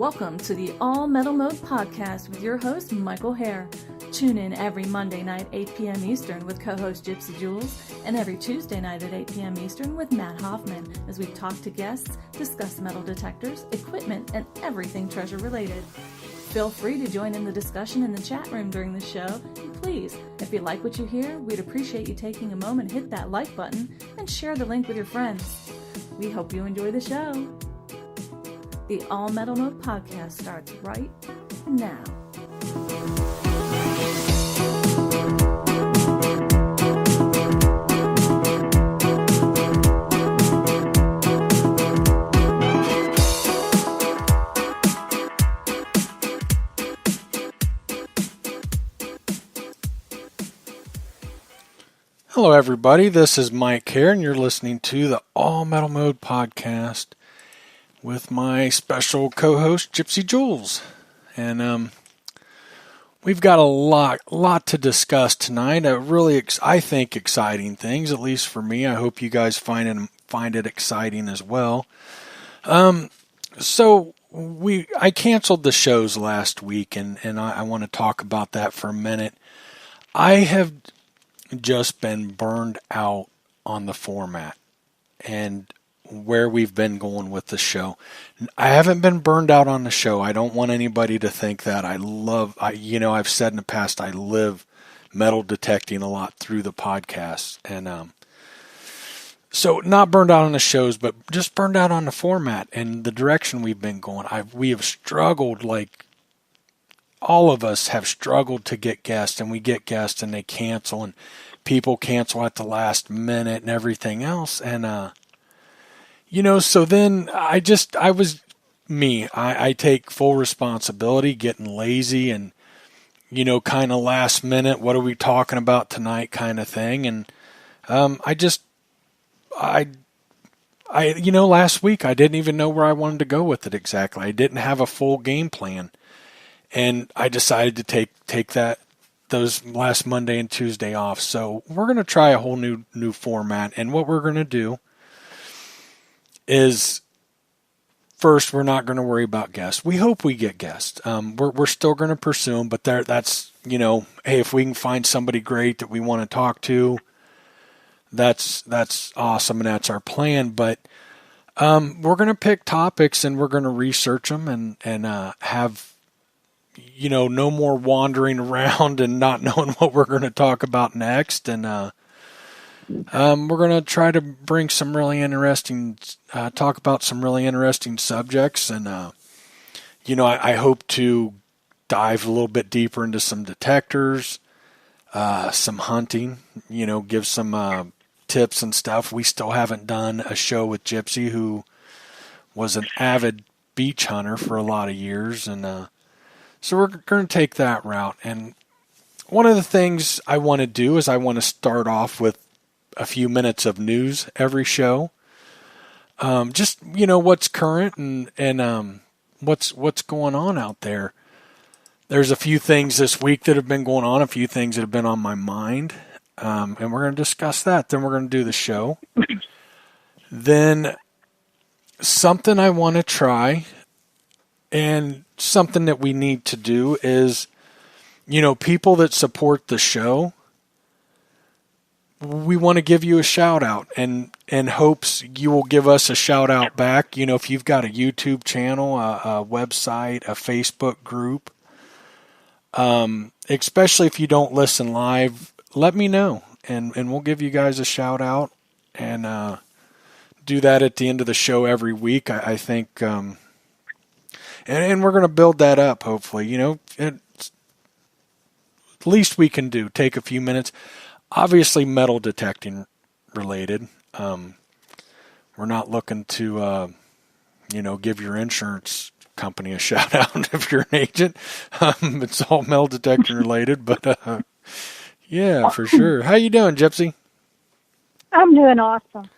Welcome to the All Metal Mode podcast with your host, Michael Hare. Tune in every Monday night, 8 p.m. Eastern with co-host Gypsy Jules, and every Tuesday night at 8 p.m. Eastern with Matt Hoffman as we talk to guests, discuss metal detectors, equipment, and everything treasure related. Feel free to join in the discussion in the chat room during the show, and please, if you like what you hear, we'd appreciate you taking a moment to hit that like button and share the link with your friends. We hope you enjoy the show. The All Metal Mode podcast starts right now. Hello everybody, this is Mike here and you're listening to the All Metal Mode podcast with my special co-host Gypsy Jules. And we've got a lot to discuss tonight. Really, I think exciting things, at least for me. I hope you guys find it exciting as well. So I canceled the shows last week and I want to talk about that for a minute. I have just been burned out on the format and where we've been going with the show. I haven't been burned out on the show. I don't want anybody to think that. I've said in the past, I live metal detecting a lot through the podcast. And so not burned out on the shows, but just burned out on the format and the direction we've been going. We have struggled, like all of us have struggled to get guests, and we get guests and they cancel, and people cancel at the last minute and everything else. And, so then I take full responsibility, getting lazy and, kind of last minute, what are we talking about tonight kind of thing. And, last week I didn't even know where I wanted to go with it exactly. I didn't have a full game plan, and I decided to take those last Monday and Tuesday off. So we're going to try a whole new format. And what we're going to do is, first, we're not going to worry about guests. We hope we get guests. We're still going to pursue them, but that's, hey, if we can find somebody great that we want to talk to, that's awesome. And that's our plan. But, we're going to pick topics and we're going to research them and have, no more wandering around and not knowing what we're going to talk about next. And, we're going to try to bring some really interesting, talk about some really interesting subjects. And, I hope to dive a little bit deeper into some detectors, some hunting, give some, tips and stuff. We still haven't done a show with Gypsy, who was an avid beach hunter for a lot of years. And, so we're going to take that route. And one of the things I want to do is I want to start off with a few minutes of news every show. Just, what's current and what's going on out there. There's a few things this week that have been going on, a few things that have been on my mind. And we're going to discuss that. Then we're going to do the show. Then something I want to try, and something that we need to do is, people that support the show, we want to give you a shout out and hopes you will give us a shout out back. If you've got a YouTube channel, a website, a Facebook group, especially if you don't listen live, let me know and we'll give you guys a shout out and do that at the end of the show every week. I think, and we're going to build that up, hopefully. It's least we can do. Take a few minutes. Obviously, metal detecting related. We're not looking to, give your insurance company a shout out if you're an agent. It's all metal detecting related, but yeah, for sure. How you doing, Gypsy? I'm doing awesome.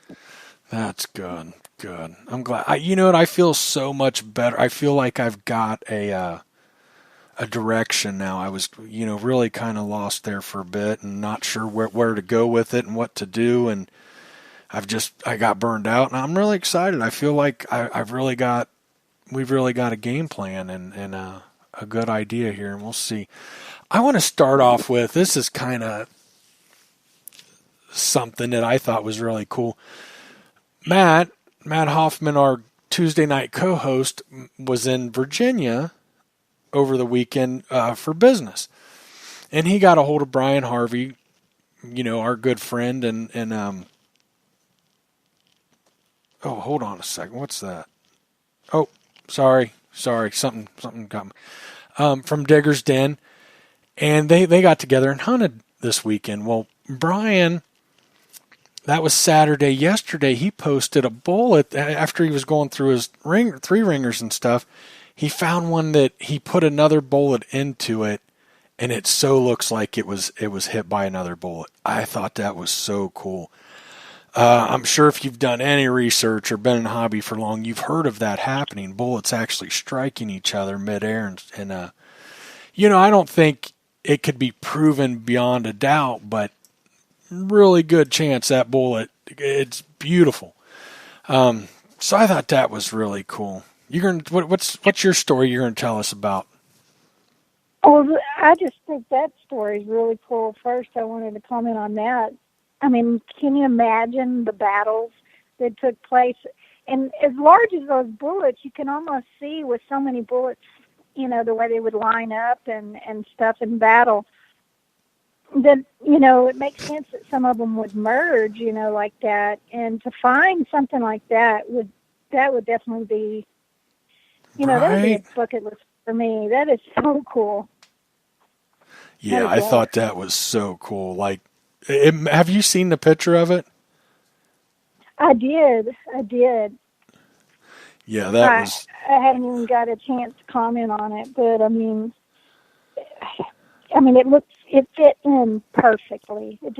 That's good. Good. I'm glad. I feel so much better. I feel like I've got a direction now. I was, really kind of lost there for a bit and not sure where to go with it and what to do. And I got burned out and I'm really excited. I feel like I've really got we've really got a game plan and a good idea here, and we'll see. I want to start off with, this is kind of something that I thought was really cool. Matt Hoffman, our Tuesday night co-host, was in Virginia over the weekend for business. And he got a hold of Brian Harvey, our good friend, and oh, hold on a second. What's that? Oh, sorry. Something got me. From Digger's Den. And they got together and hunted this weekend. Well, Brian, that was Saturday. Yesterday, he posted a bull after he was going through his three ringers and stuff. He found one that he put another bullet into it, and it so looks like it was hit by another bullet. I thought that was so cool. I'm sure if you've done any research or been in the hobby for long, you've heard of that happening. Bullets actually striking each other midair, and I don't think it could be proven beyond a doubt, but really good chance that bullet, it's beautiful. So I thought that was really cool. What's your story you're going to tell us about? Well, I just think that story is really cool. First, I wanted to comment on that. I mean, can you imagine the battles that took place? And as large as those bullets, you can almost see with so many bullets, the way they would line up and stuff in battle, that, it makes sense that some of them would merge, like that. And to find something like that would definitely be, that would be a bucket list for me. That is so cool. Yeah, I thought that was so cool. Like, have you seen the picture of it? I did. Yeah, that was... I haven't even got a chance to comment on it, but I mean, it fit in perfectly. It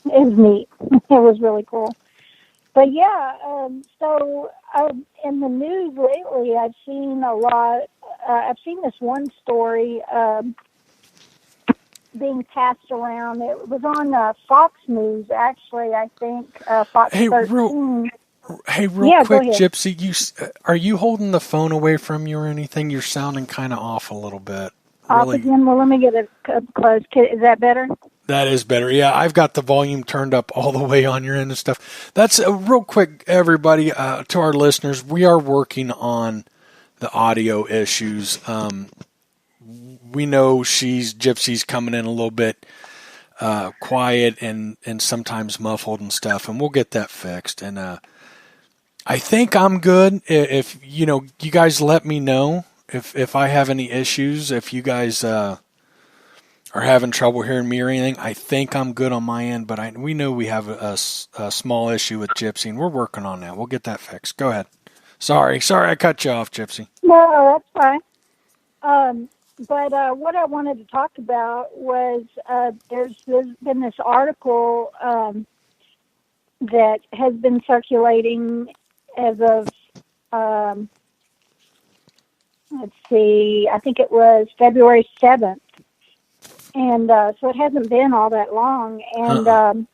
was neat. It was really cool. But yeah, in the news lately, I've seen a lot. I've seen this one story being passed around. It was on Fox News, actually. I think Fox 13. Real quick, Gypsy, are you holding the phone away from you or anything? You're sounding kind of off a little bit. Off again? Well, let me get it up close. Is that better? That is better. Yeah, I've got the volume turned up all the way on your end and stuff. That's real quick, everybody, to our listeners. We are working on the audio issues. We know Gypsy's coming in a little bit quiet and sometimes muffled and stuff, and we'll get that fixed. And I think I'm good. If you guys let me know if I have any issues, if you guys are having trouble hearing me or anything, I think I'm good on my end. But we know we have a small issue with Gypsy, and we're working on that. We'll get that fixed. Go ahead. Sorry, I cut you off, Gypsy. No, that's fine. But what I wanted to talk about was there's been this article that has been circulating as of, let's see, I think it was February 7th. And so it hasn't been all that long. And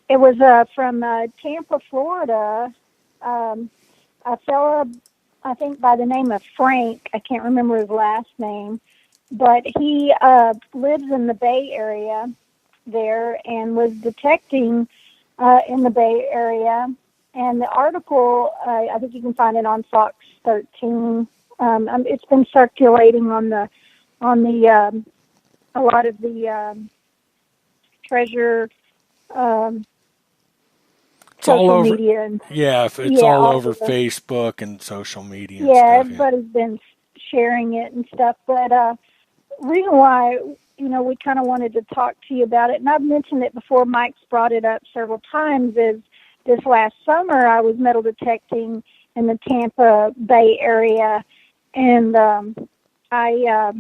it was from Tampa, Florida, a fellow, I think by the name of Frank. I can't remember his last name. But he lives in the Bay Area there and was detecting in the Bay Area. And the article, I think you can find it on Fox 13. It's been circulating on the a lot of the treasure social media. And, it's all over Facebook and social media. And stuff, everybody's been sharing it and stuff. But reason why, we kind of wanted to talk to you about it, and I've mentioned it before, Mike's brought it up several times, is this last summer I was metal detecting in the Tampa Bay area, and I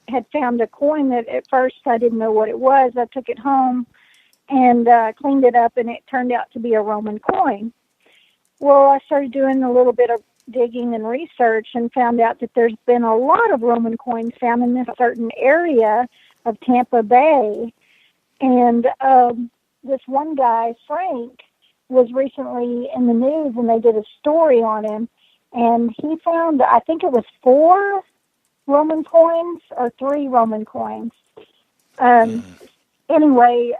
had found a coin that at first I didn't know what it was. I took it home and cleaned it up, and it turned out to be a Roman coin. Well, I started doing a little bit of digging and research and found out that there's been a lot of Roman coins found in this certain area of Tampa Bay. And this one guy, Frank, was recently in the news, and they did a story on him. and he found, I think it was 4 Roman coins or 3 Roman coins. Anyway,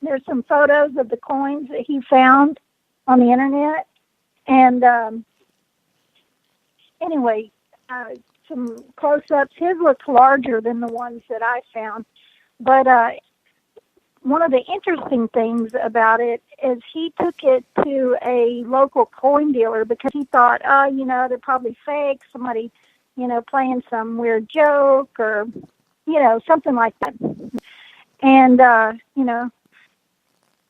there's some photos of the coins that he found on the internet, and anyway, some close-ups. His looked larger than the ones that I found, but one of the interesting things about it is he took it to a local coin dealer because he thought, they're probably fake, somebody, playing some weird joke or, something like that. And,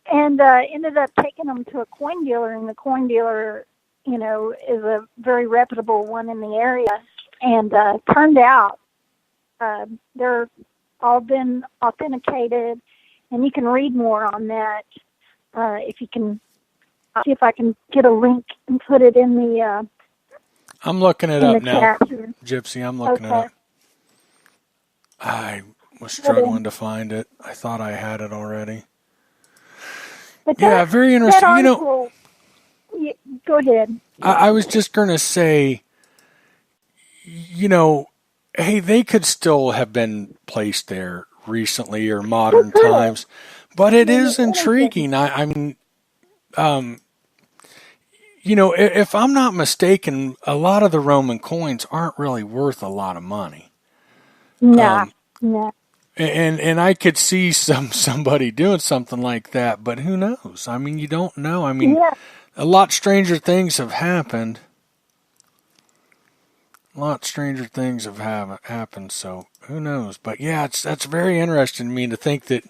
ended up taking them to a coin dealer, and the coin dealer, is a very reputable one in the area. And turned out they're all been authenticated, and you can read more on that if you can. I'll see if I can get a link and put it in the. I'm looking it up now, here. Gypsy. I'm looking it up. I was struggling to find it. I thought I had it already. But yeah, very interesting. Article, go ahead. I was just going to say, hey, they could still have been placed there recently or modern times, but it is intriguing. I mean, if I'm not mistaken, a lot of the Roman coins aren't really worth a lot of money. No. And I could see somebody doing something like that, but who knows? I mean, you don't know. I mean, a lot stranger things have happened. A lot stranger things have happened, so who knows? But yeah, that's very interesting to me to think that.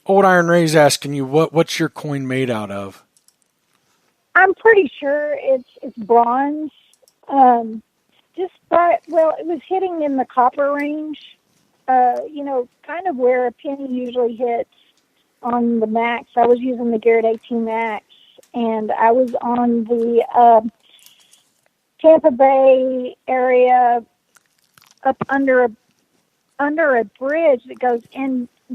Old Iron Ray's asking you what's your coin made out of? I'm pretty sure it's bronze. It was hitting in the copper range. Kind of where a penny usually hits on the max. I was using the Garrett 18 Max. And I was on the Tampa Bay area, up under a bridge that goes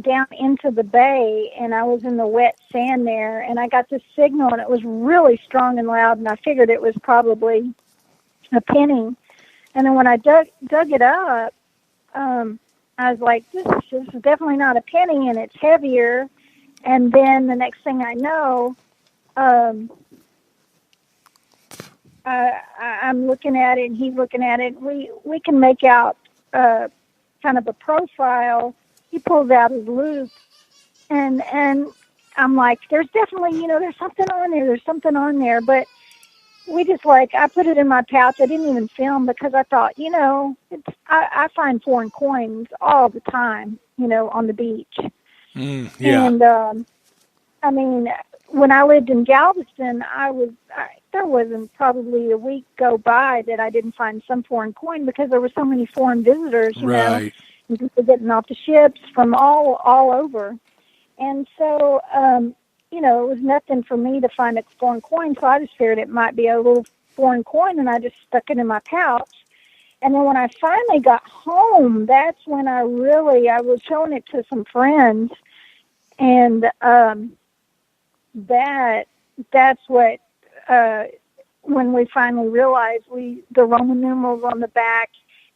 down into the bay, and I was in the wet sand there, and I got this signal, and it was really strong and loud, and I figured it was probably a penny. And then when I dug it up, I was like, this is definitely not a penny, and it's heavier. And then the next thing I know, I'm looking at it and he's looking at it. We can make out kind of a profile. He pulls out his loop, and I'm like, there's definitely, there's something on there. There's something on there. But we just I put it in my pouch. I didn't even film because I thought, I find foreign coins all the time, on the beach. Yeah. And I mean, when I lived in Galveston, there wasn't probably a week go by that I didn't find some foreign coin because there were so many foreign visitors, right. and people getting off the ships from all over. And so, it was nothing for me to find a foreign coin, so I just figured it might be a little foreign coin, and I just stuck it in my pouch. And then when I finally got home, that's when I was showing it to some friends, and that's what, when we finally realized the Roman numerals on the back,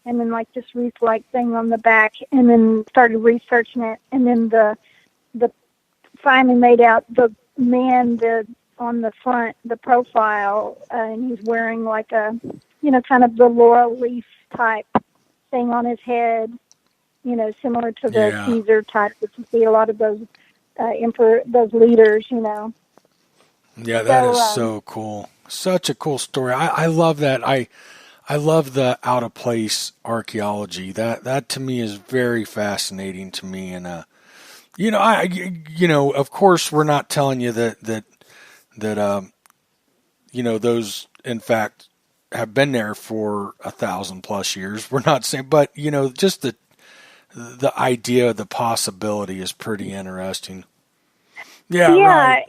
and then this wreath-like thing on the back, and then started researching it, and then the finally made out the man on the front, the profile, and he's wearing kind of the laurel leaf type thing on his head, similar to the Caesar type that you see a lot of those emperor, those leaders, Yeah, that is so cool. Such a cool story. I love that. I love the out of place archaeology. That to me is very fascinating to me. And of course we're not telling you that those in fact have been there for 1,000+ years. We're not saying, but just the idea, the possibility is pretty interesting. Yeah. Right.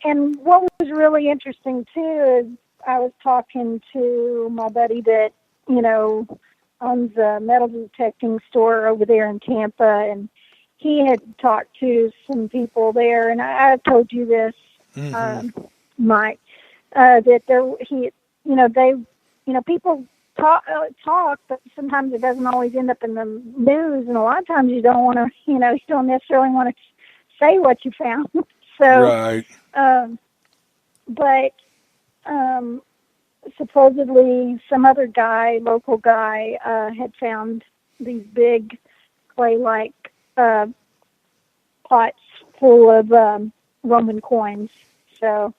And what was really interesting too is I was talking to my buddy that, owns a metal detecting store over there in Tampa, and he had talked to some people there, and I've told you this Mike, that people talk, but sometimes it doesn't always end up in the news, and a lot of times you don't want to, you don't necessarily want to say what you found. So, Right. But supposedly some other guy, local guy, had found these big clay-like pots full of Roman coins. So,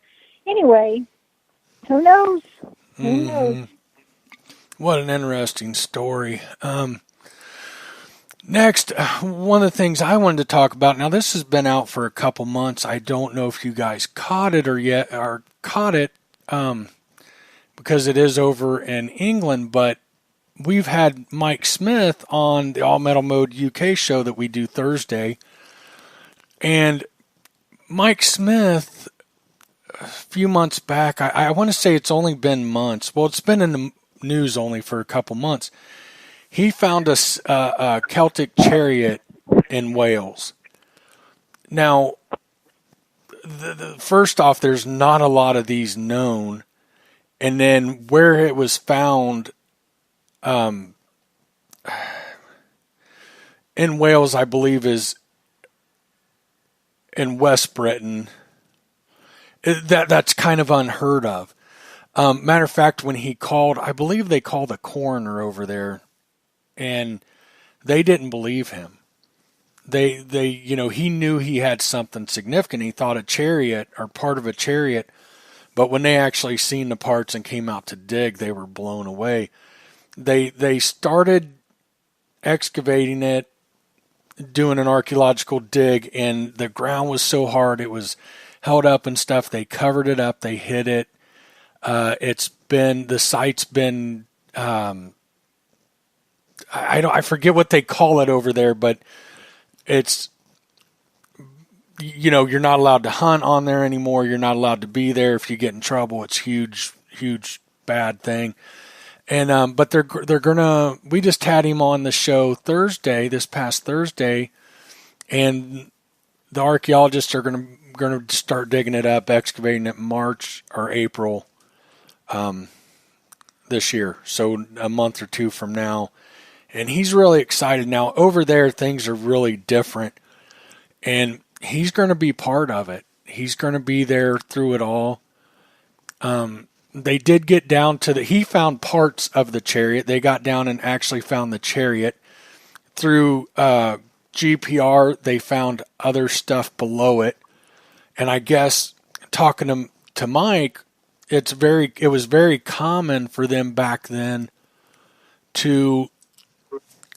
anyway, who knows? Who knows? What an interesting story. Next, one of the things I wanted to talk about. Now, this has been out for a couple months. I don't know if you guys caught it because it is over in England. But we've had Mike Smith on the All Metal Mode UK show that we do Thursday, and Mike Smith, a few months back, I want to say it's only been months. Well, it's been in the news only for a couple months. He found a Celtic chariot in Wales. Now, first off, there's not a lot of these known. And then where it was found in Wales, I believe, is in West Britain. That's kind of unheard of. Matter of fact, when he called, I believe they called a coroner over there, and they didn't believe him. He knew he had something significant. He thought a chariot or part of a chariot, but when they actually seen the parts and came out to dig, they were blown away. They started excavating it, doing an archaeological dig, and the ground was so hard it was held up and stuff. They covered it up, they hid it. The site's been, I forget what they call it over there, but it's, you're not allowed to hunt on there anymore. You're not allowed to be there. If you get in trouble, it's huge, bad thing. And, but we just had him on the show this past Thursday, and the archaeologists are going to start digging it up, excavating it March or April this year, so a month or two from now. And he's really excited. Now, over there, things are really different, and he's going to be part of it. He's going to be there through it all. They did get down to he found parts of the chariot. They got down and actually found the chariot. Through GPR, they found other stuff below it. And I guess, talking to Mike, it was very common for them back then to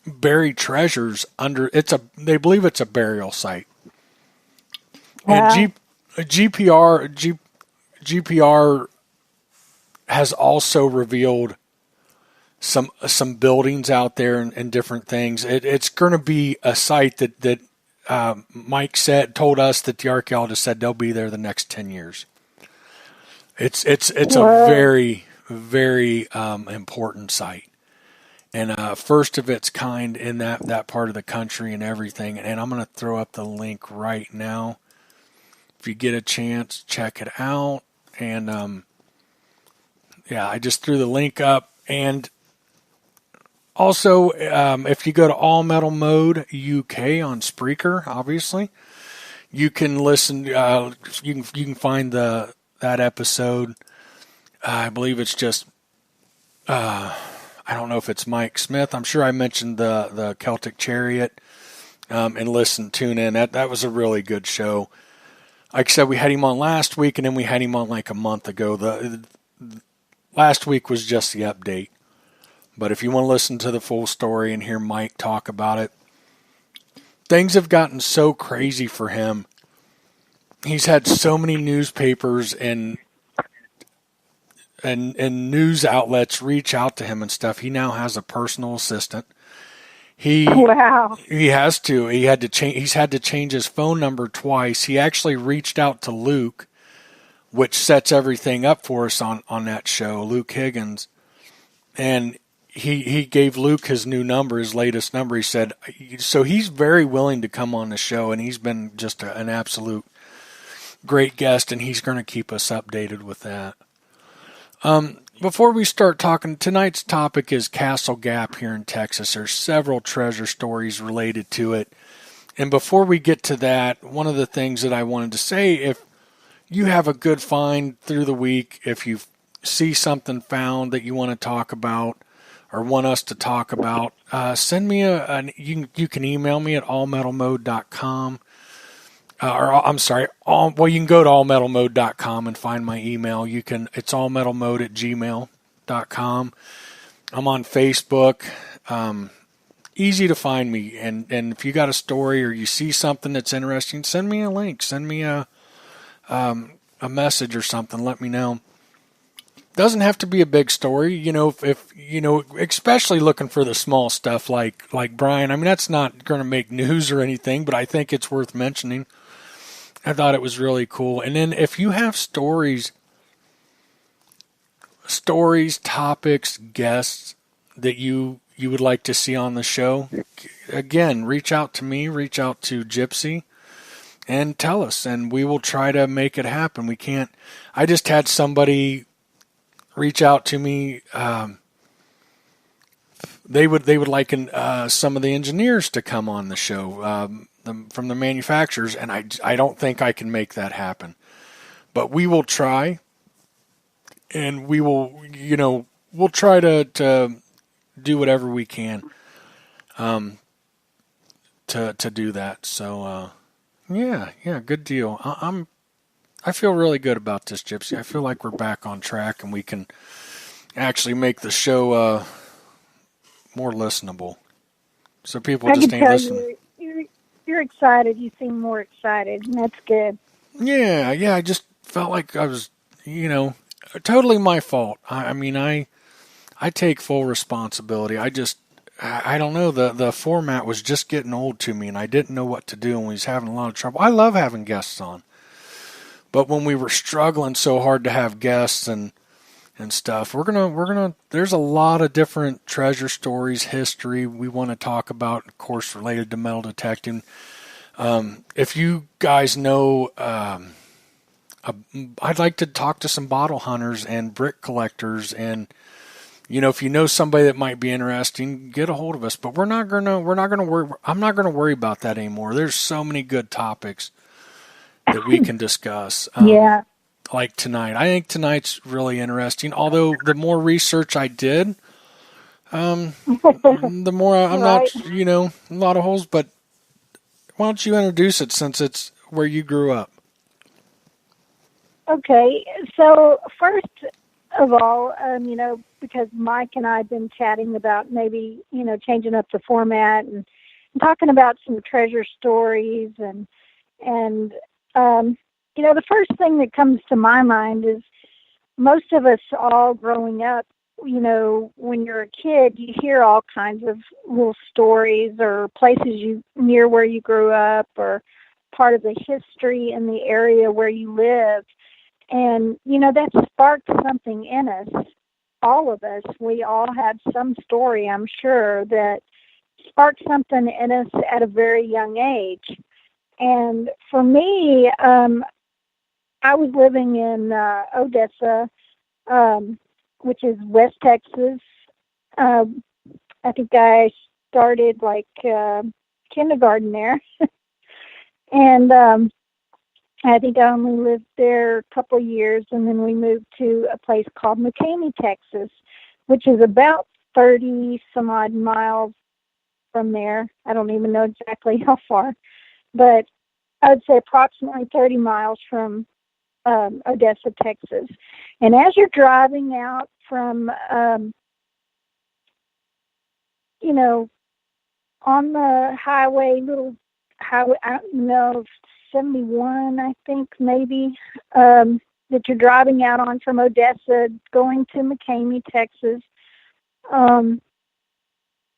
bury treasures under they believe it's a burial site. Wow. And GPR has also revealed some buildings out there and different things. It's going to be a site that Mike told us that the archaeologist said they'll be there the next 10 years. It's a very, very important site, and first of its kind in that part of the country and everything. And I'm going to throw up the link right now. If you get a chance, check it out. And I just threw the link up. And also, if you go to All Metal Mode UK on Spreaker, obviously, you can listen. You can find that episode. I believe it's just. I don't know if it's Mike Smith. I'm sure I mentioned the Celtic Chariot. And tune in. That was a really good show. Like I said, we had him on last week, and then we had him on like a month ago. The last week was just the update. But if you want to listen to the full story and hear Mike talk about it, things have gotten so crazy for him. He's had so many newspapers and news outlets reach out to him and stuff. He now has a personal assistant. He has to. He's had to change his phone number twice. He actually reached out to Luke, which sets everything up for us on that show, Luke Higgins. And he gave Luke his new number, his latest number. He said, so he's very willing to come on the show, and he's been just an absolute great guest, and he's going to keep us updated with that. Before we start talking, tonight's topic is Castle Gap here in Texas. There's several treasure stories related to it. And before we get to that, one of the things that I wanted to say, if you have a good find through the week, if you see something found that you want to talk about or want us to talk about, send me you can email me at allmetalmode.com. You can go to allmetalmode.com and find my email. It's allmetalmode@gmail.com. I'm on Facebook. Easy to find me. And if you got a story or you see something that's interesting, send me a link. Send me a message or something. Let me know. Doesn't have to be a big story, if especially looking for the small stuff like Brian. I mean, that's not going to make news or anything, but I think it's worth mentioning. I thought it was really cool. And then if you have stories, topics, guests that you would like to see on the show, again, reach out to me, reach out to Gyspy, and tell us, and we will try to make it happen. I just had somebody reach out to me. They would like some of the engineers to come on the show from the manufacturers, and I don't think I can make that happen. But we will try, and we'll try to do whatever we can to do that. So yeah, good deal. I feel really good about this, Gyspy. I feel like we're back on track and we can actually make the show more listenable, so people just ain't listening. You're excited. You seem more excited, and that's good. Yeah. I just felt like I was, totally my fault. I mean, I take full responsibility. I don't know. The format was just getting old to me, and I didn't know what to do, and we was having a lot of trouble. I love having guests on. But when we were struggling so hard to have guests and stuff, we're gonna. There's a lot of different treasure stories, history we want to talk about, of course, related to metal detecting. If you guys know, I'd like to talk to some bottle hunters and brick collectors, and if you know somebody that might be interesting, get a hold of us. But we're not gonna worry. I'm not gonna worry about that anymore. There's so many good topics that we can discuss. Yeah. Like tonight. I think tonight's really interesting. Although the more research I did, the more I'm right. not, a lot of holes. But why don't you introduce it, since it's where you grew up? Okay. So first of all, because Mike and I have been chatting about maybe, changing up the format and talking about some treasure stories and the first thing that comes to my mind is most of us all growing up, when you're a kid, you hear all kinds of little stories or places near where you grew up or part of the history in the area where you lived. And, that sparked something in us, all of us. We all had some story, I'm sure, that sparked something in us at a very young age. And for me, I was living in Odessa, which is West Texas. I think I started kindergarten there. And I think I only lived there a couple of years, and then we moved to a place called McCamey, Texas, which is about 30 some odd miles from there. I don't even know exactly how far, but I would say approximately 30 miles from Odessa, Texas. And as you're driving out from, on the highway, little highway, I don't know, 71, I think maybe, that you're driving out on from Odessa, going to McCamey, Texas.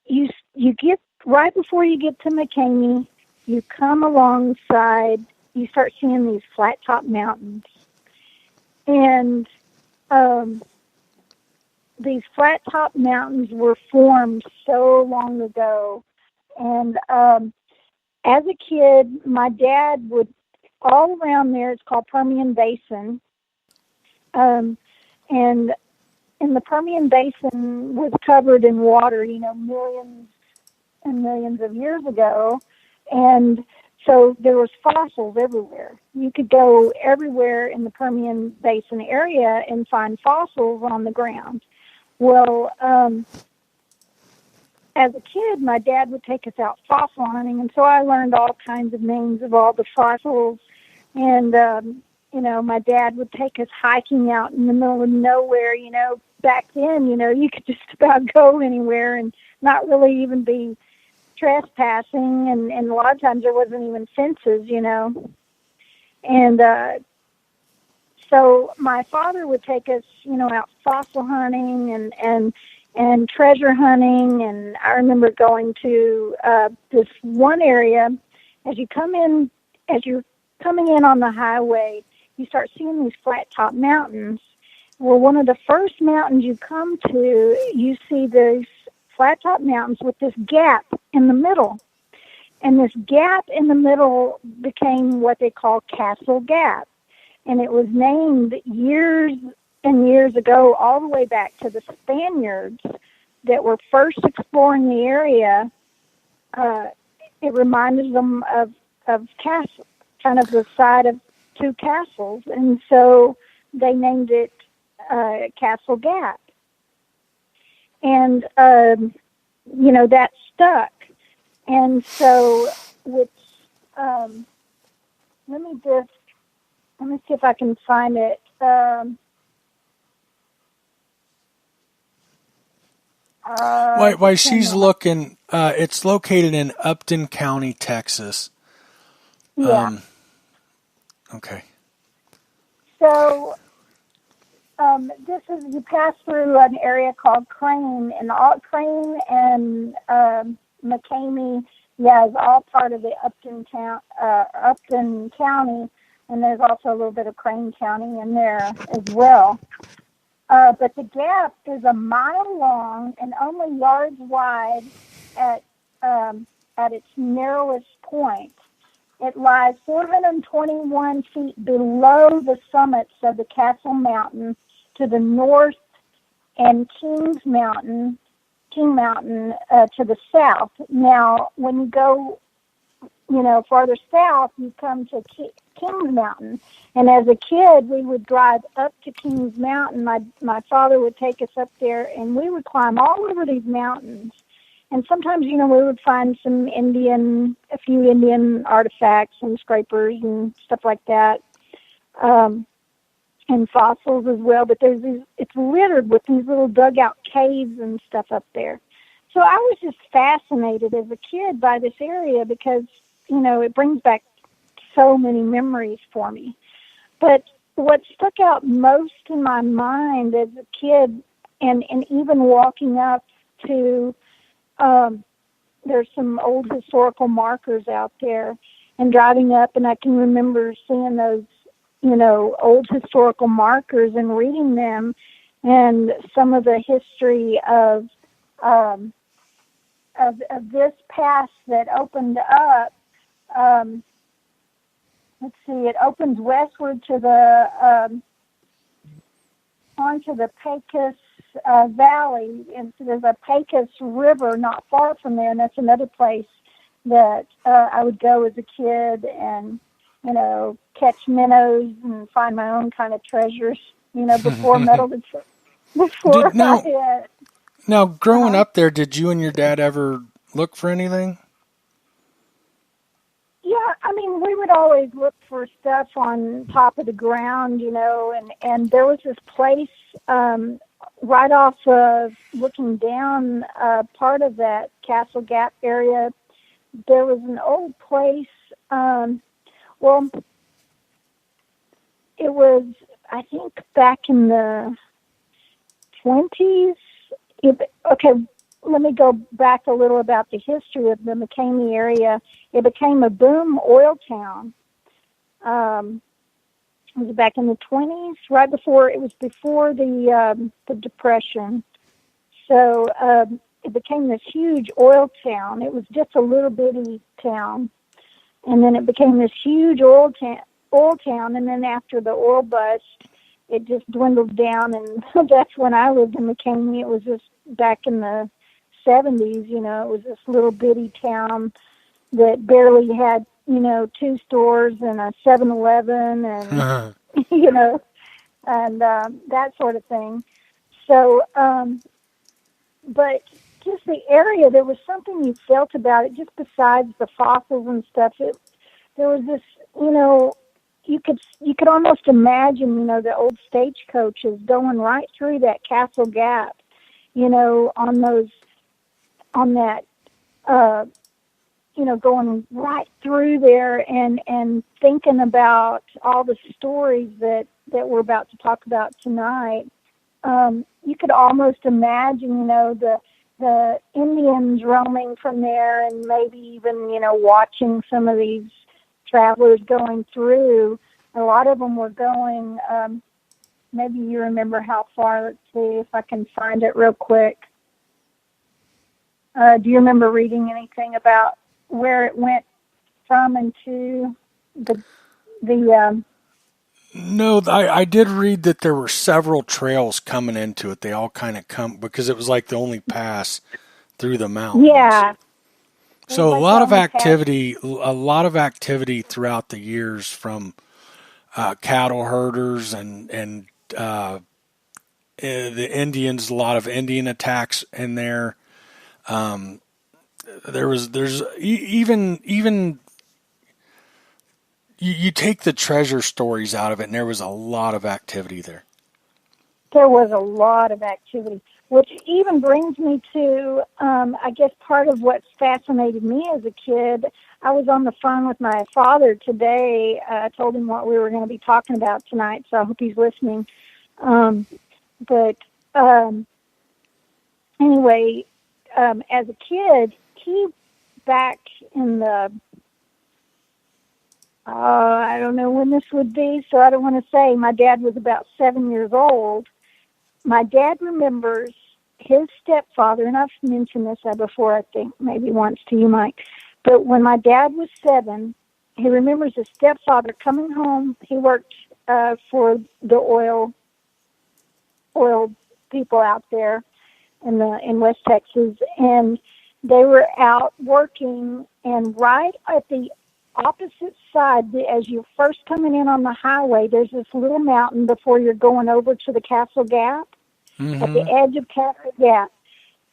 You get, right before you get to McCamey, you come alongside, you start seeing these flat top mountains. And these flat top mountains were formed so long ago. And as a kid, my dad would all around there. It's called Permian Basin. And in the Permian Basin was covered in water, millions and millions of years ago. And so there was fossils everywhere. You could go everywhere in the Permian Basin area and find fossils on the ground. Well, as a kid, my dad would take us out fossil hunting, and so I learned all kinds of names of all the fossils. And, my dad would take us hiking out in the middle of nowhere. Back then, you could just about go anywhere and not really even be trespassing, and a lot of times there wasn't even fences, And so my father would take us, out fossil hunting and treasure hunting. And I remember going to this one area. As you're coming in on the highway, you start seeing these flat top mountains. Well, one of the first mountains you come to, you see these flat top mountains with this gap in the middle. And this gap in the middle became what they call Castle Gap. And it was named years and years ago, all the way back to the Spaniards that were first exploring the area. It reminded them of castle, kind of the side of two castles. And so they named it Castle Gap. And, that stuck. And so let me see if I can find it. Why she's looking, it's located in Upton County, Texas. Yeah. Okay. So, you pass through an area called Crane, and Crane and McCamey, is all part of the Upton County, and there's also a little bit of Crane County in there as well. But the gap is a mile long and only yards wide at its narrowest point. It lies 421 feet below the summits of the Castle Mountain to the north, and King Mountain to the south. Now, when you go, farther south, you come to Kings Mountain. And as a kid, we would drive up to Kings Mountain. My father would take us up there, and we would climb all over these mountains. And sometimes, we would find a few Indian artifacts and scrapers and stuff like that, and fossils as well. But it's littered with these little dugout caves and stuff up there. So I was just fascinated as a kid by this area because, it brings back so many memories for me. But what stuck out most in my mind as a kid, and even walking up to, there's some old historical markers out there, and driving up, and I can remember seeing those, old historical markers and reading them, and some of the history of this pass that opened up. Let's see, it opens westward to onto the Pecos Valley, and so there's a Pecos River not far from there, and that's another place that I would go as a kid and, catch minnows and find my own kind of treasures, before metal before Now, growing up there, did you and your dad ever look for anything? Yeah, we would always look for stuff on top of the ground, and there was this place right off of looking down part of that Castle Gap area. There was an old place, it was, I think, back in the 20s. Okay, let me go back a little about the history of the McCamey area. It became a boom oil town. It was back in the 20s, before the Depression. So it became this huge oil town. It was just a little bitty town. And then it became this huge oil oil town, and then after the oil bust, it just dwindled down, and that's when I lived in McCamey. It was just back in the 70s, it was this little bitty town that barely had, 2 stores and a 7-Eleven and, and that sort of thing. So, but just the area, there was something you felt about it, just besides the fossils and stuff. There was this, you could almost imagine, the old stagecoaches going right through that Castle Gap, going right through there and thinking about all the stories that we're about to talk about tonight. You could almost imagine, the Indians roaming from there and maybe even, watching some of these travelers going through. A lot of them were going, maybe you remember how far. Let's see if I can find it real quick. Do you remember reading anything about where it went from and to the No, I did read that there were several trails coming into it. They all kind of come because it was like the only pass through the mountains. Yeah. So a lot of activity throughout the years from cattle herders and the Indians. A lot of Indian attacks in there. There's even. You take the treasure stories out of it, and there was a lot of activity there. There was a lot of activity, which even brings me to, I guess, part of what fascinated me as a kid. I was on the phone with my father today. I told him what we were going to be talking about tonight, so I hope he's listening. Anyway, as a kid, back in the I don't know when this would be, so I don't want to say. My dad was about 7 years old. My dad remembers his stepfather, and I've mentioned this before, I think, maybe once to you, Mike. But when my dad was 7, he remembers his stepfather coming home. He worked for the oil people out there in West Texas, and they were out working, and right at the opposite side, as you're first coming in on the highway, there's this little mountain before you're going over to the Castle Gap. Mm-hmm. At the edge of Castle Gap.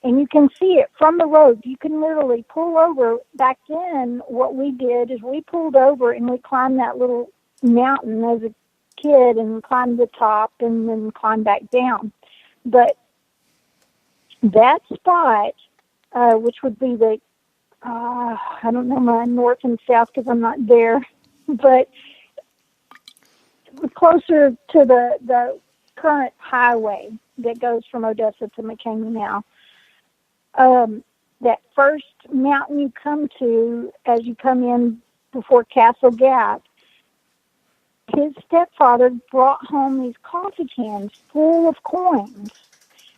And you can see it from the road. You can literally pull over. Back then, what we did is we pulled over and we climbed that little mountain as a kid and climbed the top and then climbed back down. But that spot, which would be the I don't know my north and south because I'm not there, but closer to the current highway that goes from Odessa to McCamey now. That first mountain you come to as you come in before Castle Gap, his stepfather brought home these coffee cans full of coins.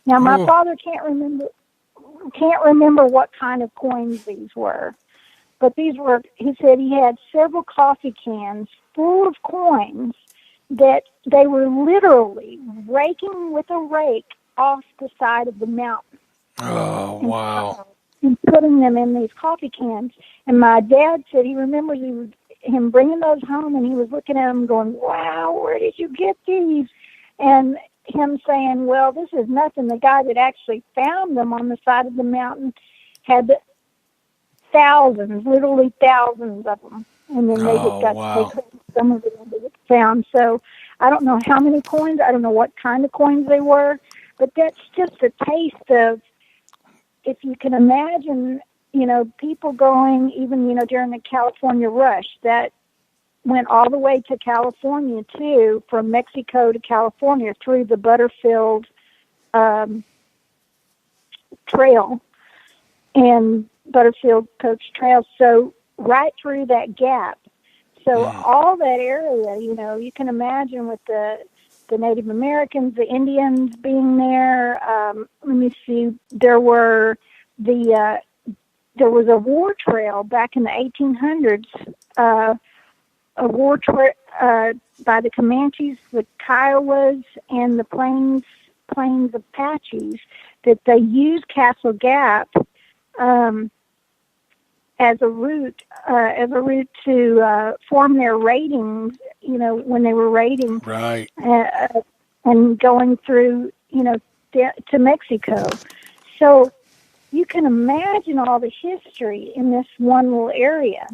Now my father can't remember what kind of coins these were, but these were, he said he had several coffee cans full of coins that they were literally raking with a rake off the side of the mountain. Oh, wow. And putting them in these coffee cans. And my dad said he remembers him bringing those home, and he was looking at them going, wow, where did you get these? And him saying, well, this is nothing. The guy that actually found them on the side of the mountain had thousands, literally thousands of them. And then they just got to take some of it that found. So I don't know how many coins. I don't know what kind of coins they were. But that's just a taste of, if you can imagine, people going even, during the California rush, that went all the way to California, too, from Mexico to California through the Butterfield Trail and Butterfield Coach Trail. So right through that gap. So all that area, you can imagine with the Native Americans, the Indians being there. Let me see. There was a war trail back in the 1800s. by the Comanches, the Kiowas, and the Plains Apaches, that they used Castle Gap as a route to form their ratings. When they were raiding, right, and going through, to Mexico. So you can imagine all the history in this one little area.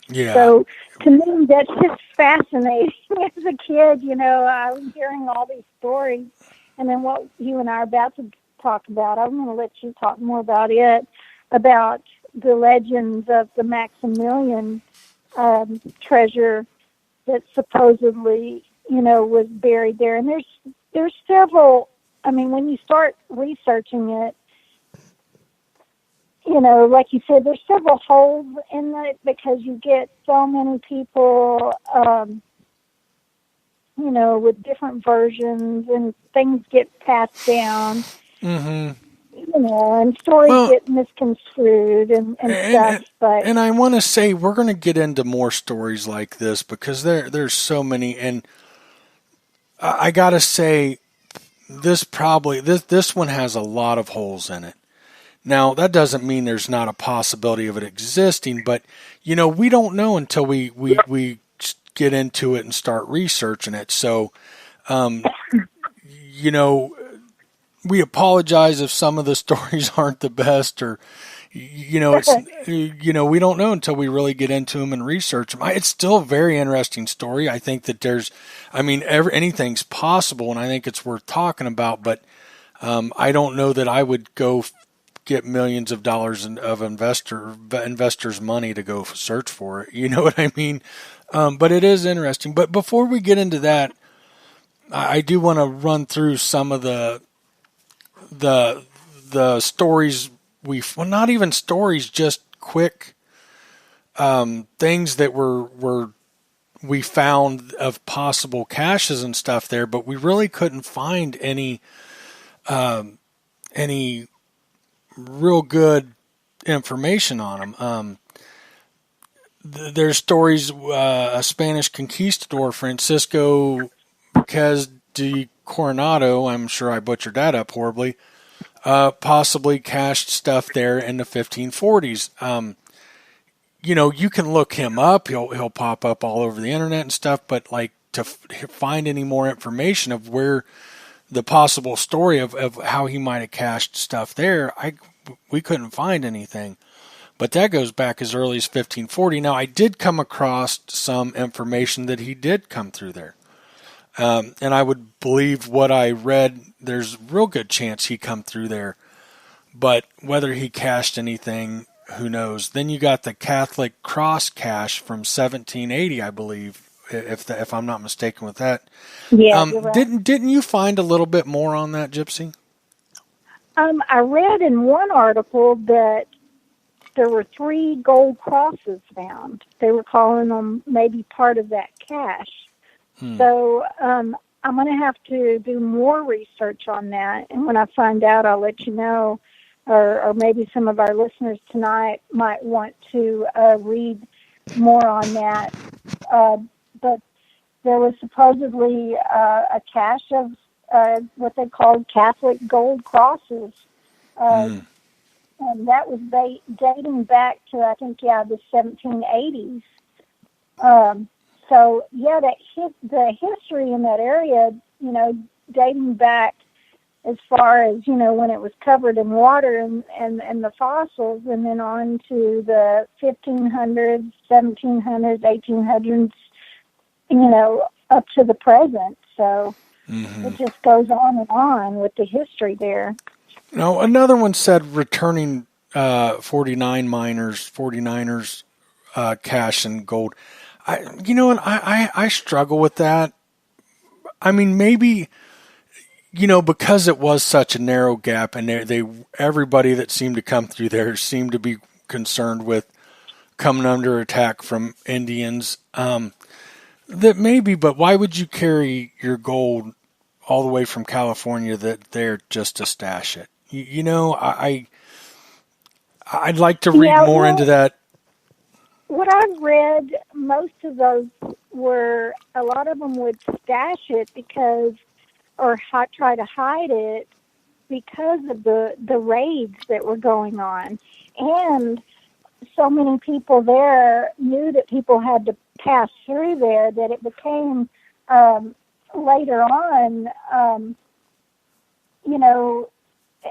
Yeah. So to me, that's just fascinating. As a kid, I was hearing all these stories, and then what you and I are about to talk about, I'm going to let you talk more about it, about the legends of the Maximilian treasure that supposedly, was buried there. And there's several. I mean, when you start researching it, like you said, there's several holes in it because you get so many people, with different versions, and things get passed down. Mm-hmm. And stories get misconstrued and stuff. And I want to say we're going to get into more stories like this because there's so many. And I got to say, this one has a lot of holes in it. Now, that doesn't mean there's not a possibility of it existing, but, we don't know until we get into it and start researching it. So, we apologize if some of the stories aren't the best, or, it's, we don't know until we really get into them and research them. It's still a very interesting story. I think that anything's possible, and I think it's worth talking about, but I don't know that I would go get millions of dollars of investors' money to go search for it. You know what I mean? But it is interesting. But before we get into that, I do want to run through some of the stories not even stories, just quick things that we found of possible caches and stuff there, but we really couldn't find any real good information on them. There's stories, a Spanish conquistador, Francisco Marquez de Coronado, I'm sure I butchered that up horribly, possibly cached stuff there in the 1540s. You can look him up. He'll pop up all over the internet and stuff, but like to find any more information of where the possible story of how he might have cached stuff there, we couldn't find anything. But that goes back as early as 1540. Now, I did come across some information that he did come through there. And I would believe what I read, there's a real good chance he come through there. But whether he cached anything, who knows? Then you got the Catholic cross cache from 1780, I believe, if I'm not mistaken with that. Yeah, you're right. Didn't you find a little bit more on that, Gypsy? I read in one article that there were 3 gold crosses found. They were calling them maybe part of that cache. So I'm going to have to do more research on that, and when I find out, I'll let you know, or maybe some of our listeners tonight might want to read more on that. But there was supposedly a cache of what they called Catholic gold crosses, and that was dating back to, I think, the 1780s. So, yeah, the history in that area, dating back as far as, when it was covered in water and the fossils, and then on to the 1500s, 1700s, 1800s, up to the present. So it just goes on with the history there. Now, another one said returning 49ers cash and gold. I struggle with that. I mean, maybe, because it was such a narrow gap, and everybody that seemed to come through there seemed to be concerned with coming under attack from Indians. That maybe, but why would you carry your gold all the way from California there just to stash it? I'd like to read more into that. What I've read, most of those where a lot of them would stash it try to hide it because of the raids that were going on. And so many people there knew that people had to pass through there that it became, later on,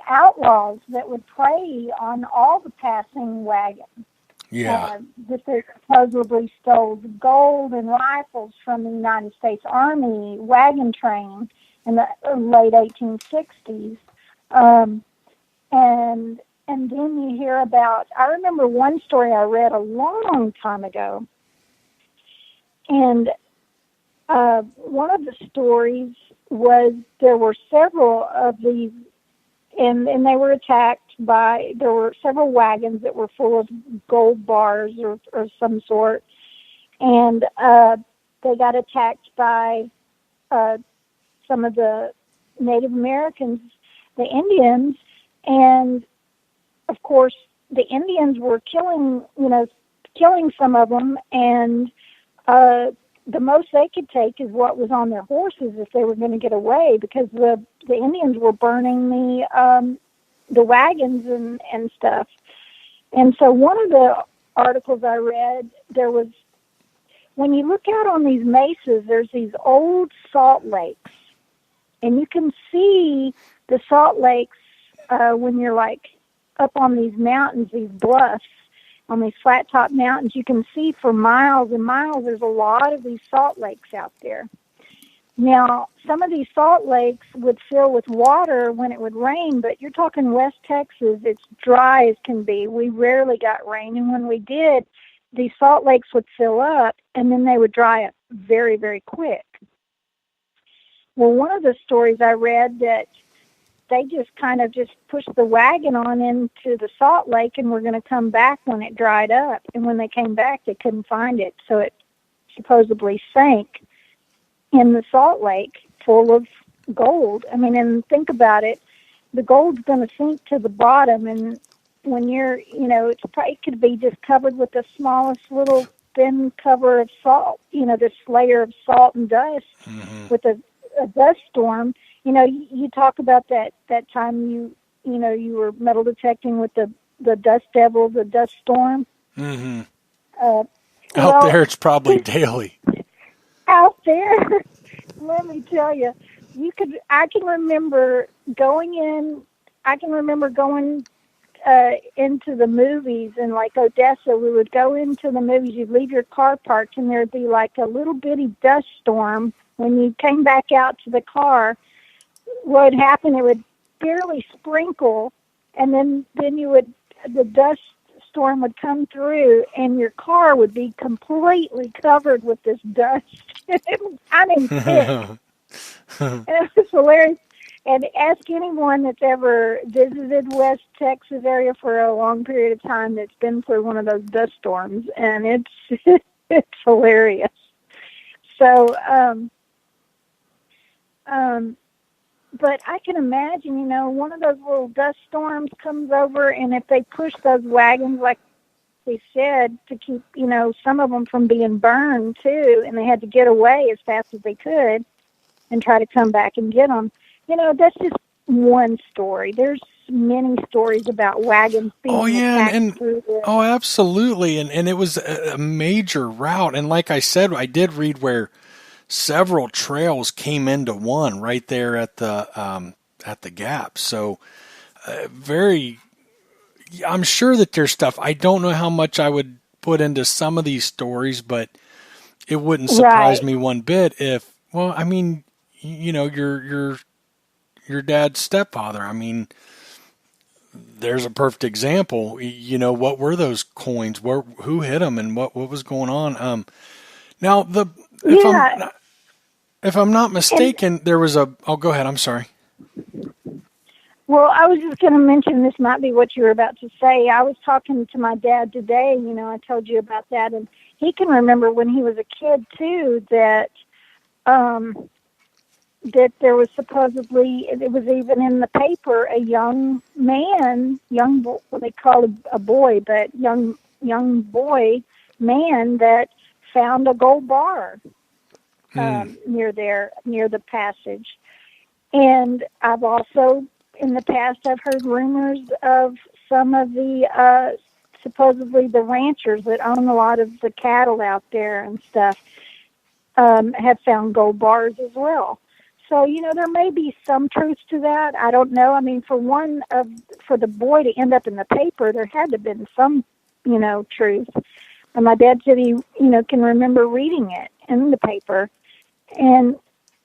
outlaws that would prey on all the passing wagons. Yeah. That they supposedly stole gold and rifles from the United States Army wagon train in the late 1860s. And then you hear about, I remember one story I read a long time ago, and one of the stories was there were several of these, and they were attacked there were several wagons that were full of gold bars or some sort, and they got attacked by some of the Native Americans, the Indians, and of course the Indians were killing some of them, and the most they could take is what was on their horses if they were going to get away, because the Indians were burning the wagons and stuff. And so one of the articles I read, there was, when you look out on these mesas, there's these old salt lakes, and you can see the salt lakes when you're like up on these mountains, these bluffs, on these flat top mountains. You can see for miles and miles. There's a lot of these salt lakes out there. Now, some of these salt lakes would fill with water when it would rain, but you're talking West Texas, it's dry as can be. We rarely got rain, and when we did, these salt lakes would fill up, and then they would dry up very, very quick. Well, one of the stories I read that they just kind of just pushed the wagon on into the salt lake and were going to come back when it dried up. And when they came back, they couldn't find it, so it supposedly sank in the salt lake full of gold. I mean, and think about it, the gold's going to sink to the bottom, and when you're, it could be just covered with the smallest little thin cover of salt, this layer of salt and dust with a dust storm. You talk about that time you were metal detecting with the dust devil, the dust storm. Mm-hmm. Out there, it's probably daily. Out there, let me tell you, I can remember going into the movies in like Odessa. We would go into the movies. You'd leave your car parked, and there'd be like a little bitty dust storm. When you came back out to the car, what would happen? It would barely sprinkle, and then the dust storm would come through, and your car would be completely covered with this dust. I mean, thick. And it was hilarious. And ask anyone that's ever visited West Texas area for a long period of time that's been through one of those dust storms, and it's hilarious. So, but I can imagine, one of those little dust storms comes over, and if they push those wagons, like they said, to keep, some of them from being burned too, and they had to get away as fast as they could and try to come back and get them. That's just one story. There's many stories about wagons being attacked through this. Oh, absolutely. And it was a major route. And like I said, I did read where several trails came into one right there at the gap. So I'm sure that there's stuff. I don't know how much I would put into some of these stories, but it wouldn't surprise me one bit if, well, I mean, your dad's stepfather. I mean, there's a perfect example. What were those coins? Who hit them, and what was going on? Now if I'm not mistaken, there was a. Oh, go ahead. I'm sorry. Well, I was just going to mention, this might be what you were about to say. I was talking to my dad today. I told you about that, and he can remember when he was a kid too that there was supposedly, it was even in the paper, a young boy, what they call a boy, but young boy man that found a gold bar near the passage. And I've also, in the past, I've heard rumors of some of the supposedly the ranchers that own a lot of the cattle out there and stuff have found gold bars as well. So, there may be some truth to that. I don't know. I mean, for the boy to end up in the paper, there had to have been some, truth. And my dad said he, can remember reading it in the paper. And,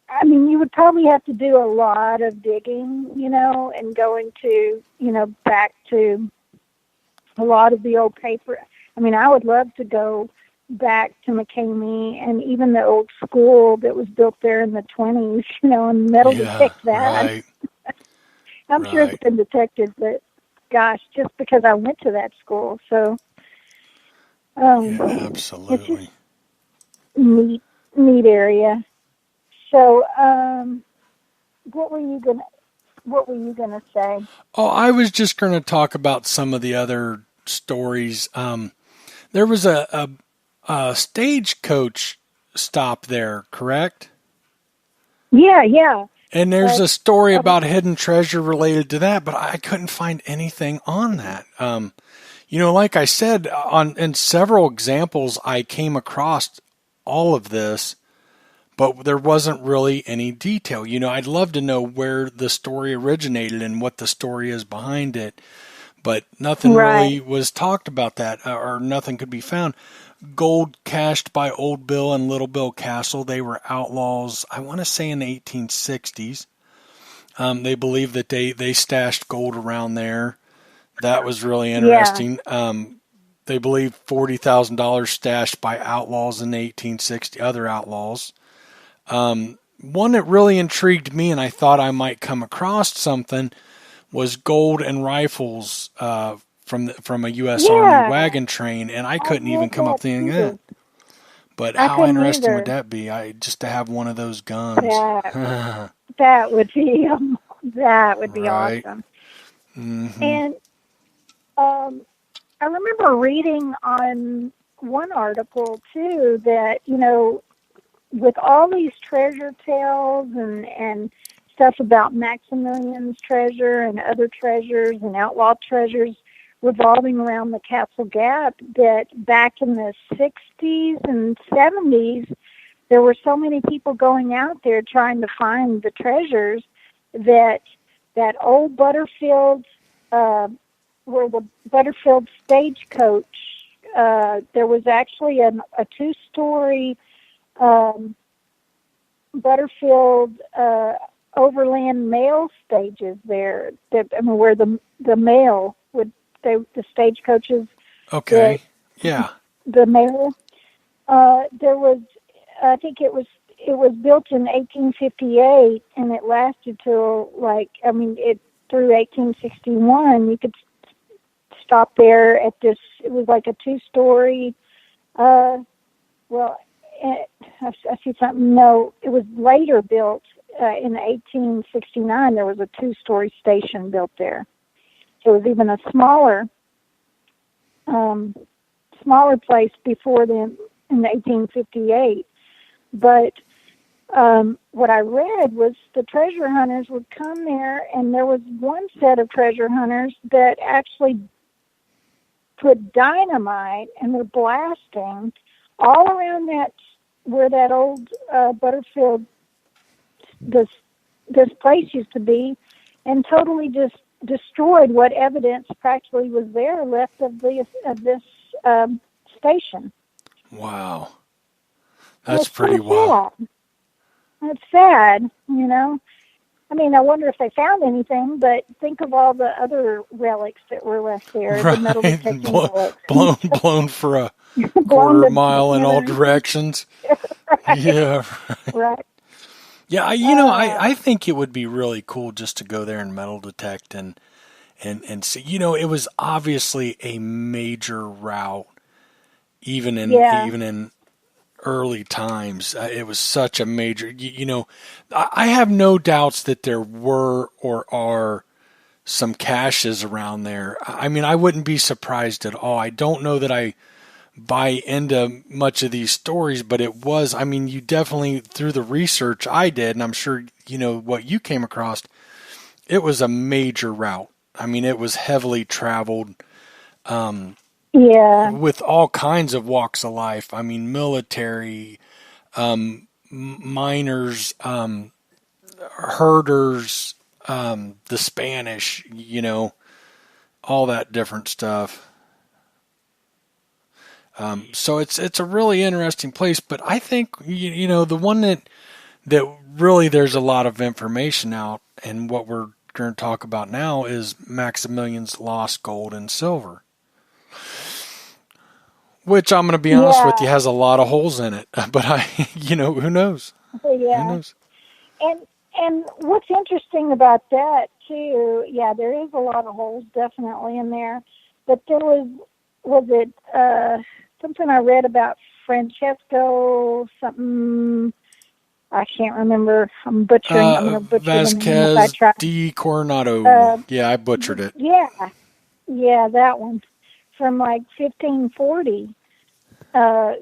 I mean, you would probably have to do a lot of digging, and going to, back to a lot of the old paper. I mean, I would love to go back to McCamey and even the old school that was built there in the 20s, and metal detect that. Right. I'm sure it's been detected, but gosh, just because I went to that school. So, absolutely. It's just neat area. So, what were you gonna say? Oh, I was just going to talk about some of the other stories. There was a stagecoach stop there, correct? Yeah. And there's a story about hidden treasure related to that, but I couldn't find anything on that. Like I said, in several examples, I came across all of this, but there wasn't really any detail. I'd love to know where the story originated and what the story is behind it, but nothing really was talked about that, or nothing could be found. Gold cached by Old Bill and Little Bill Castle. They were outlaws, I want to say in the 1860s. They believe that they stashed gold around there. That was really interesting. Yeah. They believe $40,000 stashed by outlaws in the 1860s, other outlaws. One that really intrigued me, and I thought I might come across something, was gold and rifles from a U.S. Army wagon train, and I couldn't even come up with anything that. But how interesting would that be? Just to have one of those guns. That would be awesome. Mm-hmm. And I remember reading on one article too that with all these treasure tales and stuff about Maximilian's treasure and other treasures and outlaw treasures revolving around the Castle Gap, that back in the 60s and 70s, there were so many people going out there trying to find the treasures that old Butterfield, where the Butterfield stagecoach, there was actually a two-story Butterfield overland mail stages there, where the mail would, the stagecoaches. Okay. The mail. There was, I think it was built in 1858, and it lasted till through 1861. You could stop there at this. It was like a two-story. I see something. No, it was later built in 1869. There was a two-story station built there. So it was even a smaller place before then in 1858. But what I read was the treasure hunters would come there, and there was one set of treasure hunters that actually put dynamite and were blasting all around where that old Butterfield, this place used to be, and totally just destroyed what evidence practically was there left of this station. Wow, that's pretty wild. That's sad, I mean, I wonder if they found anything, but think of all the other relics that were left there. Right. The metal detecting relics. blown for a quarter mile in all directions. Right. Yeah. Right. Yeah, I think it would be really cool just to go there and metal detect and see. It was obviously a major route, even in early times. It was such a major. I have no doubts that there were or are some caches around there. I mean, I wouldn't be surprised at all. I don't know that I buy into much of these stories, but it was, I mean, you definitely, through the research I did, and I'm sure, what you came across, it was a major route. I mean, it was heavily traveled, with all kinds of walks of life. I mean, military, miners, herders, the Spanish, all that different stuff. So it's a really interesting place, but I think, the one that really there's a lot of information out, and what we're going to talk about now is Maximilian's lost gold and silver, which I'm going to be honest with you has a lot of holes in it, but who knows? Yeah. Who knows? And what's interesting about that too, there is a lot of holes definitely in there, but there was it something I read about Francesco something, I can't remember. I'm butchering. I'm going to butcher Vasquez the name if I try. de Coronado. I butchered it. Yeah, that one from like 1540.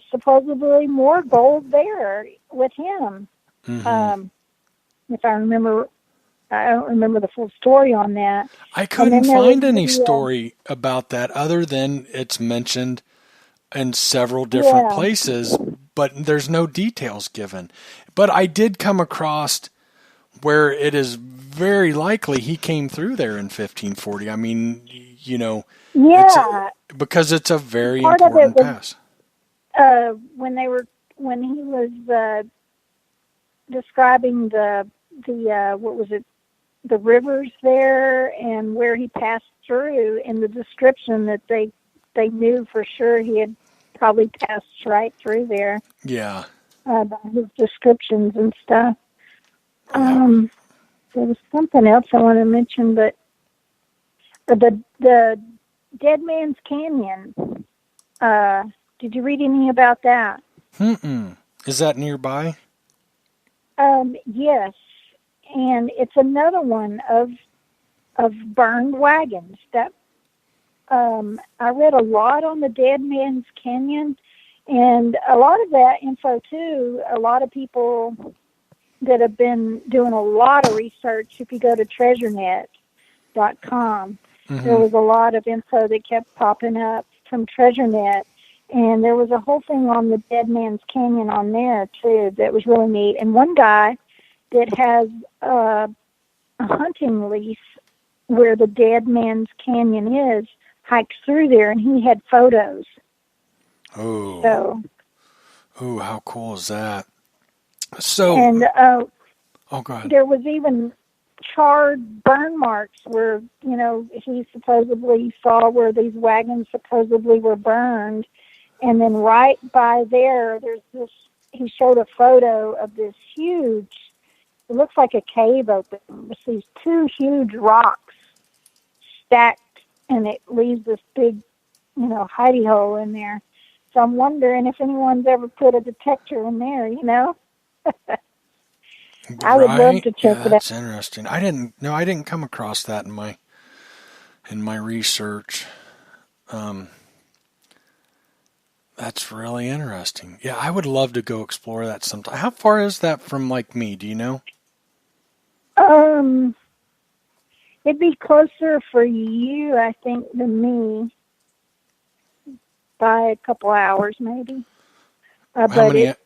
Supposedly more gold there with him. Mm-hmm. If I remember, I don't remember the full story on that. I couldn't find any story about that other than it's mentioned in several different places, but there's no details given. But I did come across where it is very likely he came through there in 1540. I mean, because it's a very important pass. When he was describing the what was it, the rivers there and where he passed through, in the description that they knew for sure he had probably passed right through there. Yeah. By his descriptions and stuff. There was something else I want to mention, but the Dead Man's Canyon. Did you read anything about that? Is that nearby? Yes, and it's another one of burned wagons. That I read a lot on the Dead Man's Canyon, and a lot of that info too. A lot of people that have been doing a lot of research. If you go to treasurenet.com, there was a lot of info that kept popping up from TreasureNet. And there was a whole thing on the Dead Man's Canyon on there, too, that was really neat. And one guy that has a hunting lease where the Dead Man's Canyon is hikes through there, and he had photos. Oh, how cool is that? So, and go ahead. There was even charred burn marks where, he supposedly saw where these wagons supposedly were burned. And then right by there's this, he showed a photo of this huge, it looks like a cave open with these two huge rocks stacked, and it leaves this big, hidey hole in there. So I'm wondering if anyone's ever put a detector in there, I would love to check it out. That's interesting. I didn't come across that in my research. That's really interesting. Yeah, I would love to go explore that sometime. How far is that from me? Do you know? It'd be closer for you, I think, than me by a couple hours, maybe. I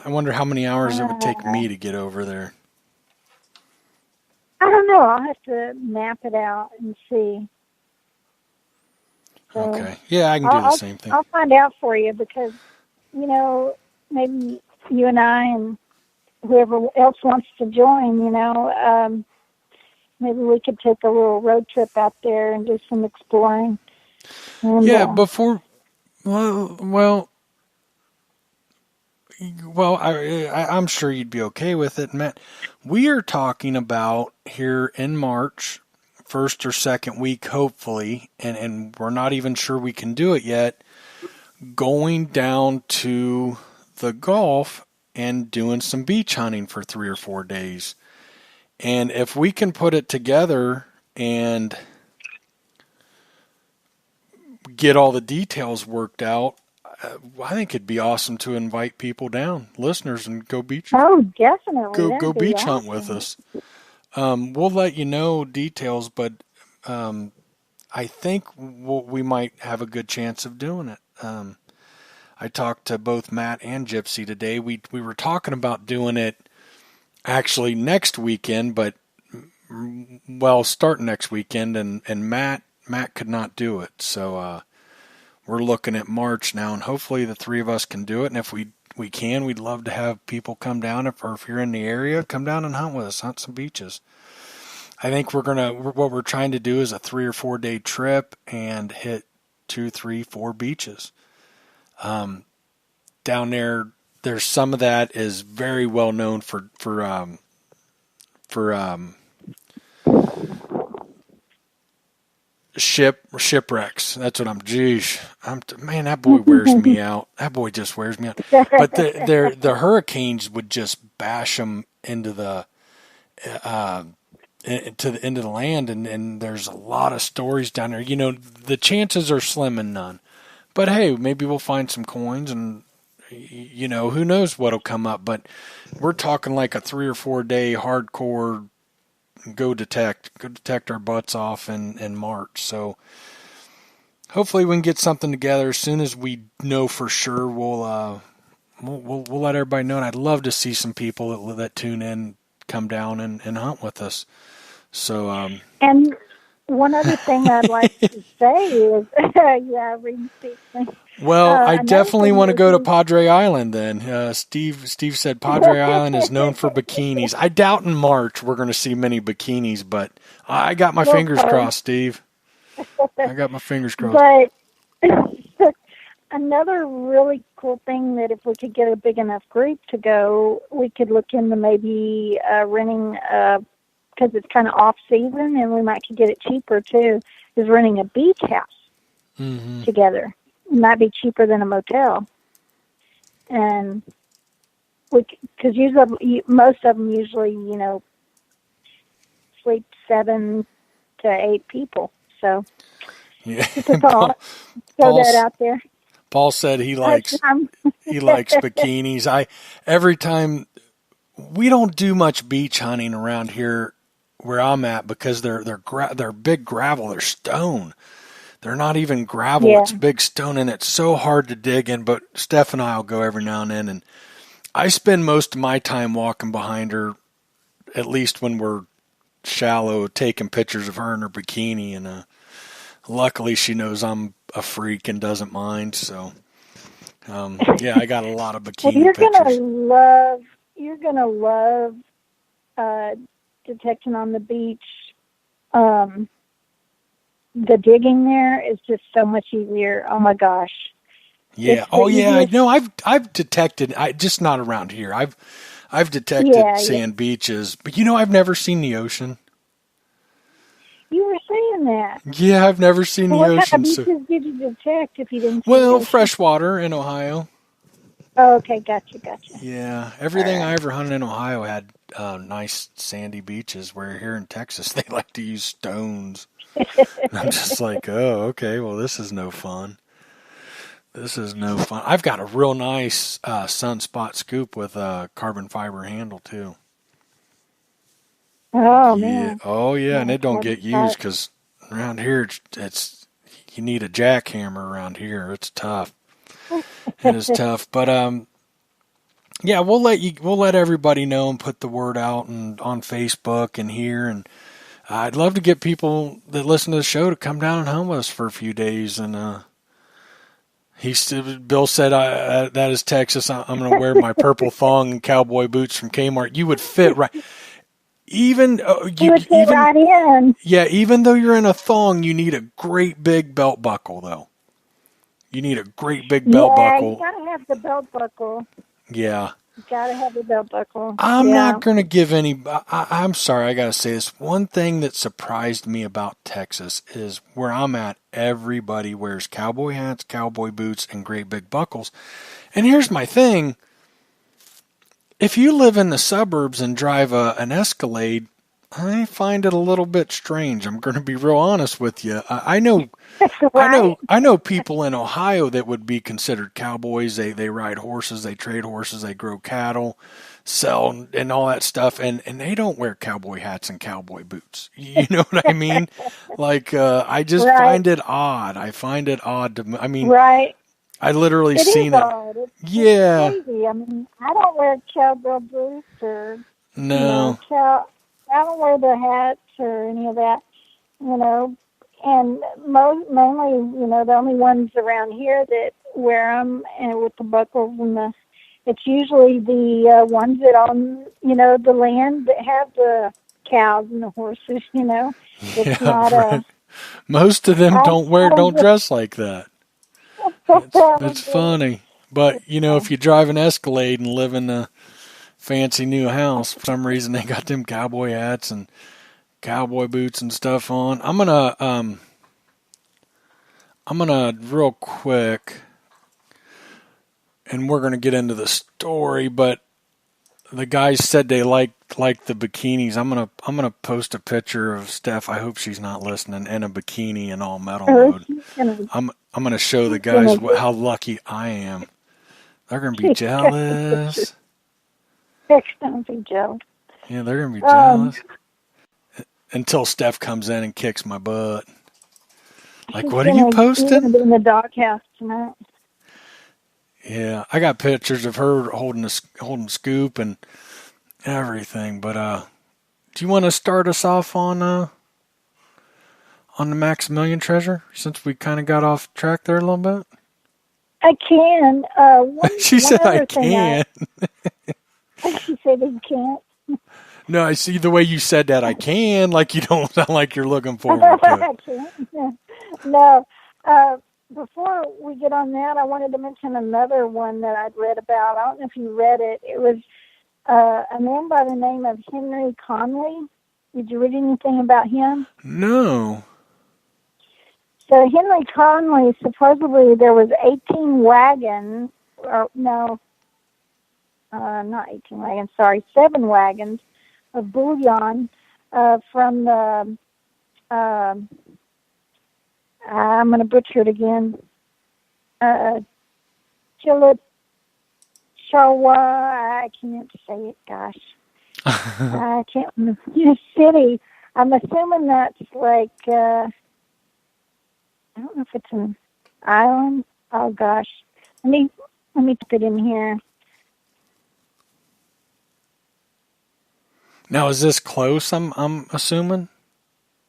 wonder how many hours it would take me to get over there. I don't know. I'll have to map it out and see. So okay. Yeah, I can do the same thing. I'll find out for you because, maybe you and I and whoever else wants to join, maybe we could take a little road trip out there and do some exploring. And, I'm sure you'd be okay with it, Matt. We are talking about here in March, first or second week, hopefully, and we're not even sure we can do it yet, going down to the Gulf and doing some beach hunting for 3 or 4 days. And if we can put it together and get all the details worked out, I think it'd be awesome to invite people down, listeners, and go beach. Oh, definitely. Go That'd be beach awesome. hunt with us. We'll let you know details, but I think we might have a good chance of doing it. I talked to both Matt and Gypsy today. We were talking about doing it actually next weekend, but starting next weekend, and Matt could not do it. So we're looking at March now, and hopefully the three of us can do it. And if we can, we'd love to have people come down. If you're in the area, come down and hunt with us, hunt some beaches. I think what we're trying to do is a 3 or 4 day trip and hit 2, 3, 4 beaches. Down there's some of that is very well known for shipwrecks. That's what man, that boy wears me out. That boy just wears me out. But the hurricanes would just bash them into the into the land, and there's a lot of stories down there. The chances are slim and none. But hey, maybe we'll find some coins, and who knows what'll come up. But we're talking like a 3 or 4 day hardcore go detect our butts off in March. So hopefully we can get something together as soon as we know for sure. We'll let everybody know. And I'd love to see some people that tune in come down and hunt with us. So and one other thing I'd like to say is, reading speaks. Well, I definitely want to go to Padre Island then. Steve said Padre Island is known for bikinis. I doubt in March we're going to see many bikinis, but I got my fingers crossed, Steve. I got my fingers crossed. But another really cool thing that if we could get a big enough group to go, we could look into maybe renting, because it's kind of off season and we might could get it cheaper too, is renting a beach house together. It might be cheaper than a motel. And because usually most of them usually, sleep 7 to 8 people. So just a thought. Throw that out there. Paul said he likes bikinis. Every time we don't do much beach hunting around here where I'm at because they're big gravel, they're stone. They're not even gravel, It's big stone, and it's so hard to dig in, but Steph and I will go every now and then, and I spend most of my time walking behind her, at least when we're shallow, taking pictures of her in her bikini, and luckily she knows I'm a freak and doesn't mind, so I got a lot of bikini pictures. You're gonna love detecting on the beach. The digging there is just so much easier. Oh my gosh. Yeah. I know. I've detected. Just not around here. I've detected sand beaches, but I've never seen the ocean. You were saying that. Yeah, I've never seen the ocean. What kind of beaches did you detect if you didn't see Well, freshwater in Ohio. Oh, okay, gotcha. Yeah, everything I ever hunted in Ohio had nice sandy beaches, where here in Texas they like to use stones. I'm just like, oh, okay, well, this is no fun. I've got a real nice sunspot scoop with a carbon fiber handle, too. Oh, man. Oh, yeah, and it don't get used because around here, it's you need a jackhammer around here. It's tough. It is tough. But, we'll let everybody know and put the word out and on Facebook and here, and I'd love to get people that listen to the show to come down and hunt with us for a few days. And Bill said, that is Texas. I'm going to wear my purple thong and cowboy boots from Kmart. You would fit right. Even right in. Yeah, even though you're in a thong, you need a great big belt buckle, though. You need a great big belt buckle. You got to have the belt buckle. Yeah. You got to have the belt buckle. I'm not going to give any... I'm sorry, I got to say this. One thing that surprised me about Texas is where I'm at, everybody wears cowboy hats, cowboy boots, and great big buckles. And here's my thing. If you live in the suburbs and drive an Escalade, I find it a little bit strange. I'm going to be real honest with you. I know, Right? I know people in Ohio that would be considered cowboys. They ride horses, they trade horses, they grow cattle, sell and all that stuff, and they don't wear cowboy hats and cowboy boots. You know what I mean? Like I just Right. find it odd. I find it odd to. I mean, Right. I literally It is seen it. odd. It's Yeah. crazy. I mean, I don't wear cowgirl boots or, No. I don't wear the hats or any of that, you know. And mainly, the only ones around here that wear them and with the buckles it's usually the ones that on, the land that have the cows and the horses, It's Yeah. not Right. Most of them I don't don't get dress like that. I It's don't get it. funny. But, if you drive an Escalade and live in a fancy new house, for some reason they got them cowboy hats and cowboy boots and stuff on. I'm gonna real quick, and we're gonna get into the story, but the guys said they like the bikinis. I'm gonna post a picture of Steph. I hope she's not listening, in a bikini in all metal mode. I'm gonna show the guys how lucky I am. They're gonna be jealous. Don't be jealous. Yeah, they're gonna be jealous. Until Steph comes in and kicks my butt. Like, what are you posting? She's gonna be in the doghouse tonight. Yeah, I got pictures of her holding scoop and everything. But do you want to start us off on the Maximilian treasure, since we kind of got off track there a little bit? I can. She said I can. She said he can't. No, I see the way you said that. I can. Like, you don't sound like you're looking forward to it. I can't. No. Before we get on that, I wanted to mention another one that I'd read about. I don't know if you read it. It was a man by the name of Henry Conley. Did you read anything about him? No. So Henry Conley, supposedly there was 18 wagons, or no, not 18 wagons, sorry, 7 wagons of bullion from the, I'm going to butcher it again, Chillichawa, I can't say it, gosh. I can't remember. City. I'm assuming that's like, I don't know if it's an island. Oh gosh. Let me put it in here. Now, is this close? I'm assuming.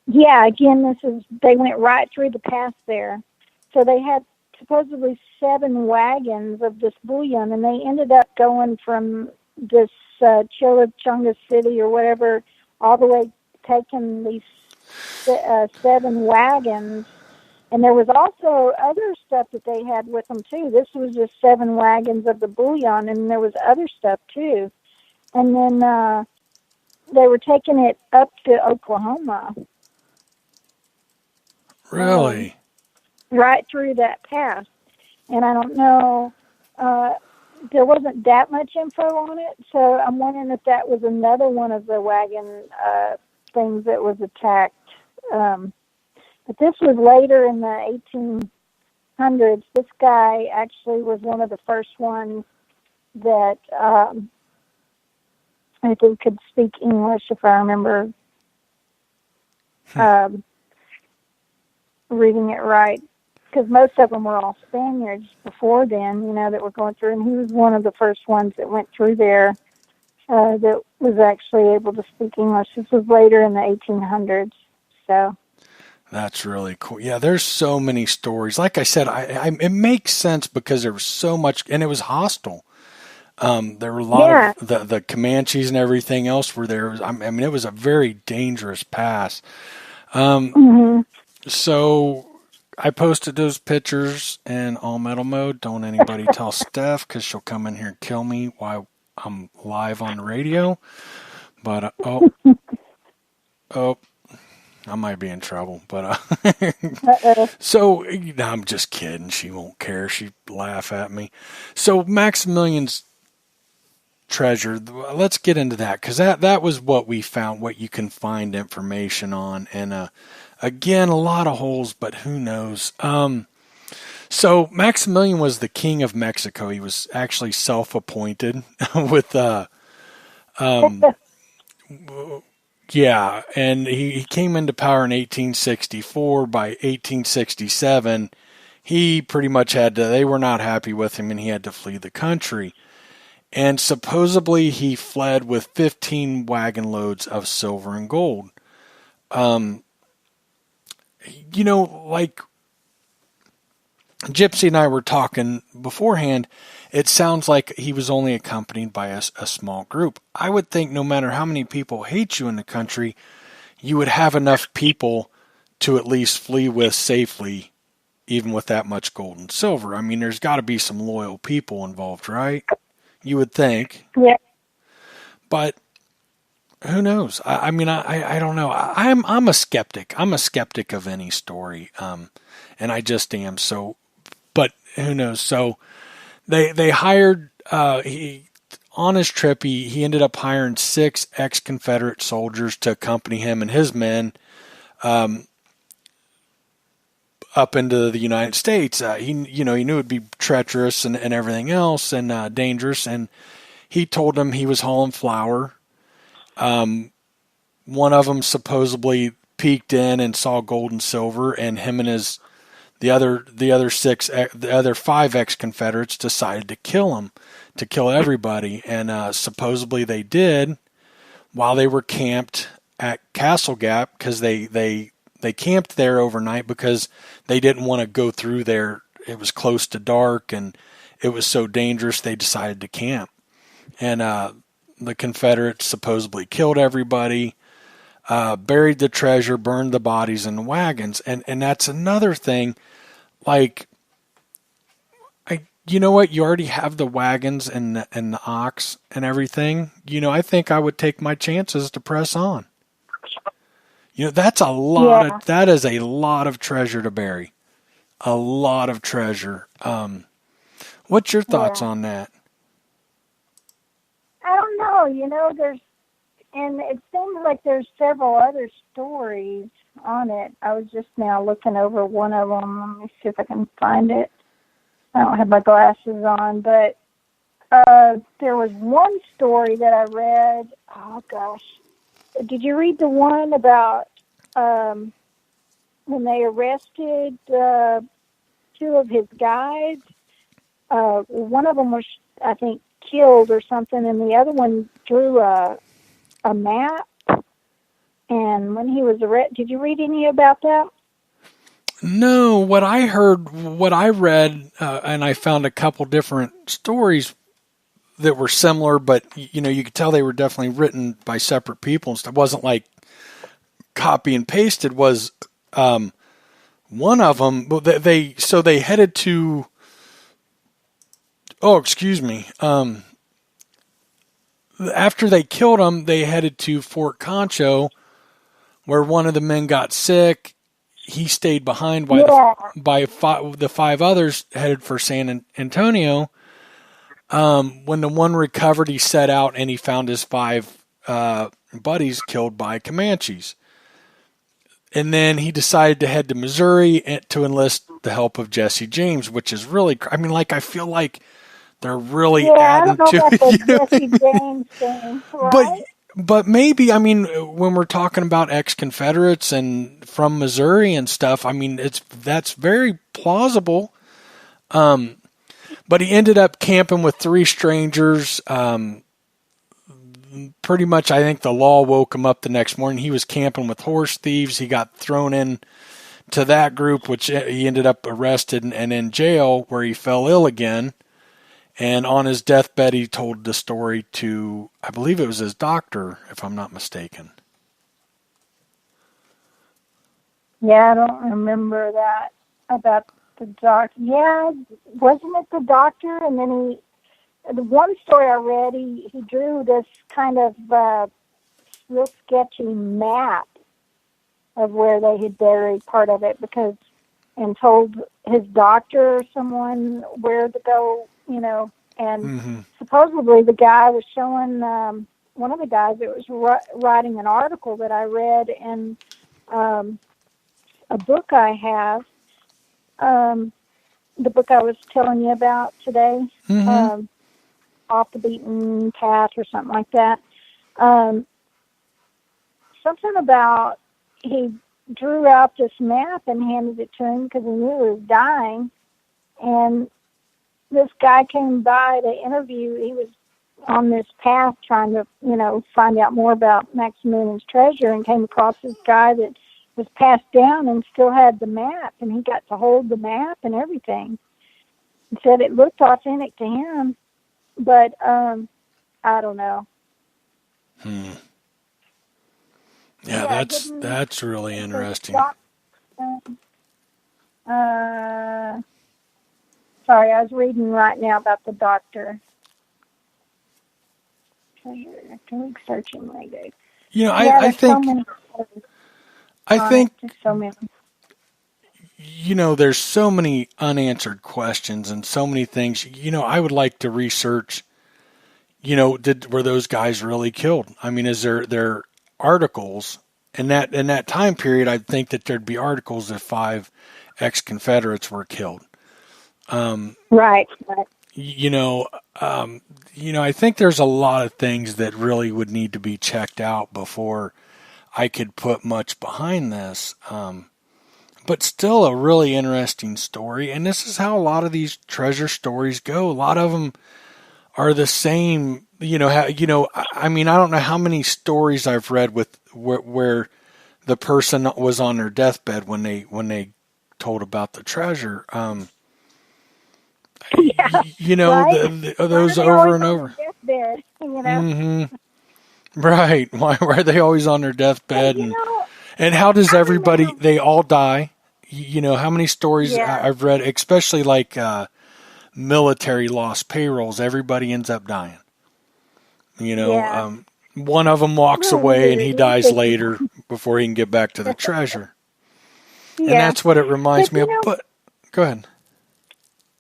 Yeah, again, they went right through the pass there. So they had supposedly 7 wagons of this bullion, and they ended up going from this Chillichunga City or whatever, all the way taking these 7 wagons. And there was also other stuff that they had with them, too. This was just 7 wagons of the bullion, and there was other stuff, too. And then they were taking it up to Oklahoma. Really? Right through that pass. And I don't know, there wasn't that much info on it, so I'm wondering if that was another one of the wagon things that was attacked. But this was later in the 1800s. This guy actually was one of the first ones that I think could speak English, if I remember reading it right. Because most of them were all Spaniards before then, that were going through. And he was one of the first ones that went through there that was actually able to speak English. This was later in the 1800s. So that's really cool. Yeah, there's so many stories. Like I said, it makes sense because there was so much, and it was hostile. There were a lot of the Comanches and everything else were there. I mean, it was a very dangerous pass. So I posted those pictures in all metal mode. Don't anybody tell Steph, because she'll come in here and kill me while I'm live on the radio. But I might be in trouble. But so no, I'm just kidding. She won't care. She'd laugh at me. So Maximilian's treasure. Let's get into that, because that was what we found, what you can find information on. And again, a lot of holes, but who knows? So Maximilian was the king of Mexico. He was actually self-appointed with yeah, and he came into power in 1864. By 1867, he pretty much they were not happy with him, and he had to flee the country. And supposedly he fled with 15 wagon loads of silver and gold. Like Gypsy and I were talking beforehand, it sounds like he was only accompanied by a small group. I would think no matter how many people hate you in the country, you would have enough people to at least flee with safely, even with that much gold and silver. I mean, there's got to be some loyal people involved, right? You would think. Yeah. But who knows? I mean, I don't know. I'm a skeptic. I'm a skeptic of any story, and I just am. So, but who knows? So they hired on his trip. He ended up hiring 6 ex-Confederate soldiers to accompany him and his men up into the United States. He knew it'd be treacherous and everything else, and dangerous. And he told them he was hauling flour. One of them supposedly peeked in and saw gold and silver, and him and the other 5 ex-Confederates decided to kill him, to kill everybody. And supposedly they did while they were camped at Castle Gap, because they camped there overnight because they didn't want to go through there. It was close to dark and it was so dangerous, they decided to camp. And the Confederates supposedly killed everybody, buried the treasure, burned the bodies in the wagons. And that's another thing. Like, you know what? You already have the wagons and the ox and everything. I think I would take my chances to press on. That's a lot that is a lot of treasure to bury. A lot of treasure. What's your thoughts on that? I don't know. And it seems like there's several other stories on it. I was just now looking over one of them. Let me see if I can find it. I don't have my glasses on, but there was one story that I read. Oh, gosh. Did you read the one about when they arrested 2 of his guides? One of them was, I think, killed or something, and the other one drew a map. And when he was arrested, did you read any about that? No, what I read, and I found a couple different stories that were similar, but you could tell they were definitely written by separate people and stuff. It wasn't like copy and pasted. Was one of them? They headed to. Oh, excuse me. After they killed him, they headed to Fort Concho, where one of the men got sick. He stayed behind the 5 others headed for San Antonio. When the one recovered, he set out and he found his 5 buddies killed by Comanches. And then he decided to head to Missouri to enlist the help of Jesse James, which is really, I feel like they're really adding to it. Jesse James thing, right? But maybe, when we're talking about ex-Confederates and from Missouri and stuff, that's very plausible. But he ended up camping with 3 strangers. Pretty much, I think the law woke him up the next morning. He was camping with horse thieves. He got thrown in to that group, which he ended up arrested and in jail, where he fell ill again. And on his deathbed, he told the story to, I believe it was his doctor, if I'm not mistaken. Yeah, I don't remember that about the doctor. Yeah, wasn't it the doctor? And then the one story I read, he drew this kind of real sketchy map of where they had buried part of it, and told his doctor or someone where to go, And supposedly the guy was showing, one of the guys that was writing an article that I read in a book I have, the book I was telling you about today, Off the Beaten Path or something like that. Something about he drew out this map and handed it to him because he knew he was dying. And this guy came by to interview. He was on this path trying to, find out more about Maximilian's treasure, and came across this guy that was passed down and still had the map, and he got to hold the map and everything. He said it looked authentic to him, but I don't know. Yeah, that's really interesting. Sorry, I was reading right now about the doctor. Searching my day. I think so many. There's so many unanswered questions and so many things. I would like to research. Were those guys really killed? I mean, is there articles in that time period? I'd think that there'd be articles if 5 ex-Confederates were killed. Right. I think there's a lot of things that really would need to be checked out before I could put much behind this. But still a really interesting story. And this is how a lot of these treasure stories go. A lot of them are the same. I don't know how many stories I've read with where the person was on their deathbed when they told about the treasure. Right? Those over and over. Deathbed, Right. Why are they always on their deathbed? And how does everybody, they all die? How many stories I've read, especially like military lost payrolls, everybody ends up dying. One of them walks away and he dies later before he can get back to the treasure. And that's what it reminds me of. But go ahead.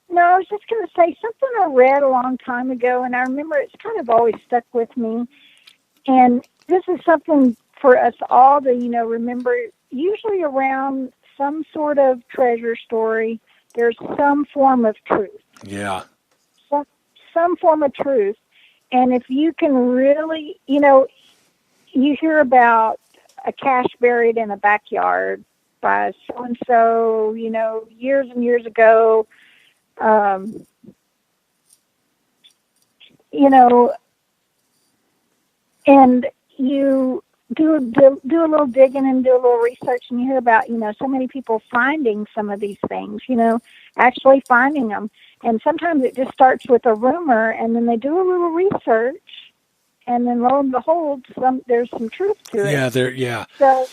No, I was just going to say something I read a long time ago, and I remember it's kind of always stuck with me. And this is something for us all to, remember. Usually around some sort of treasure story, there's some form of truth. Yeah. Some form of truth. And if you can really, you hear about a cache buried in a backyard by so-and-so, years and years ago, and you do a little digging and do a little research, and you hear about, so many people finding some of these things, actually finding them. And sometimes it just starts with a rumor, and then they do a little research, and then lo and behold, there's some truth to it. Yeah. So,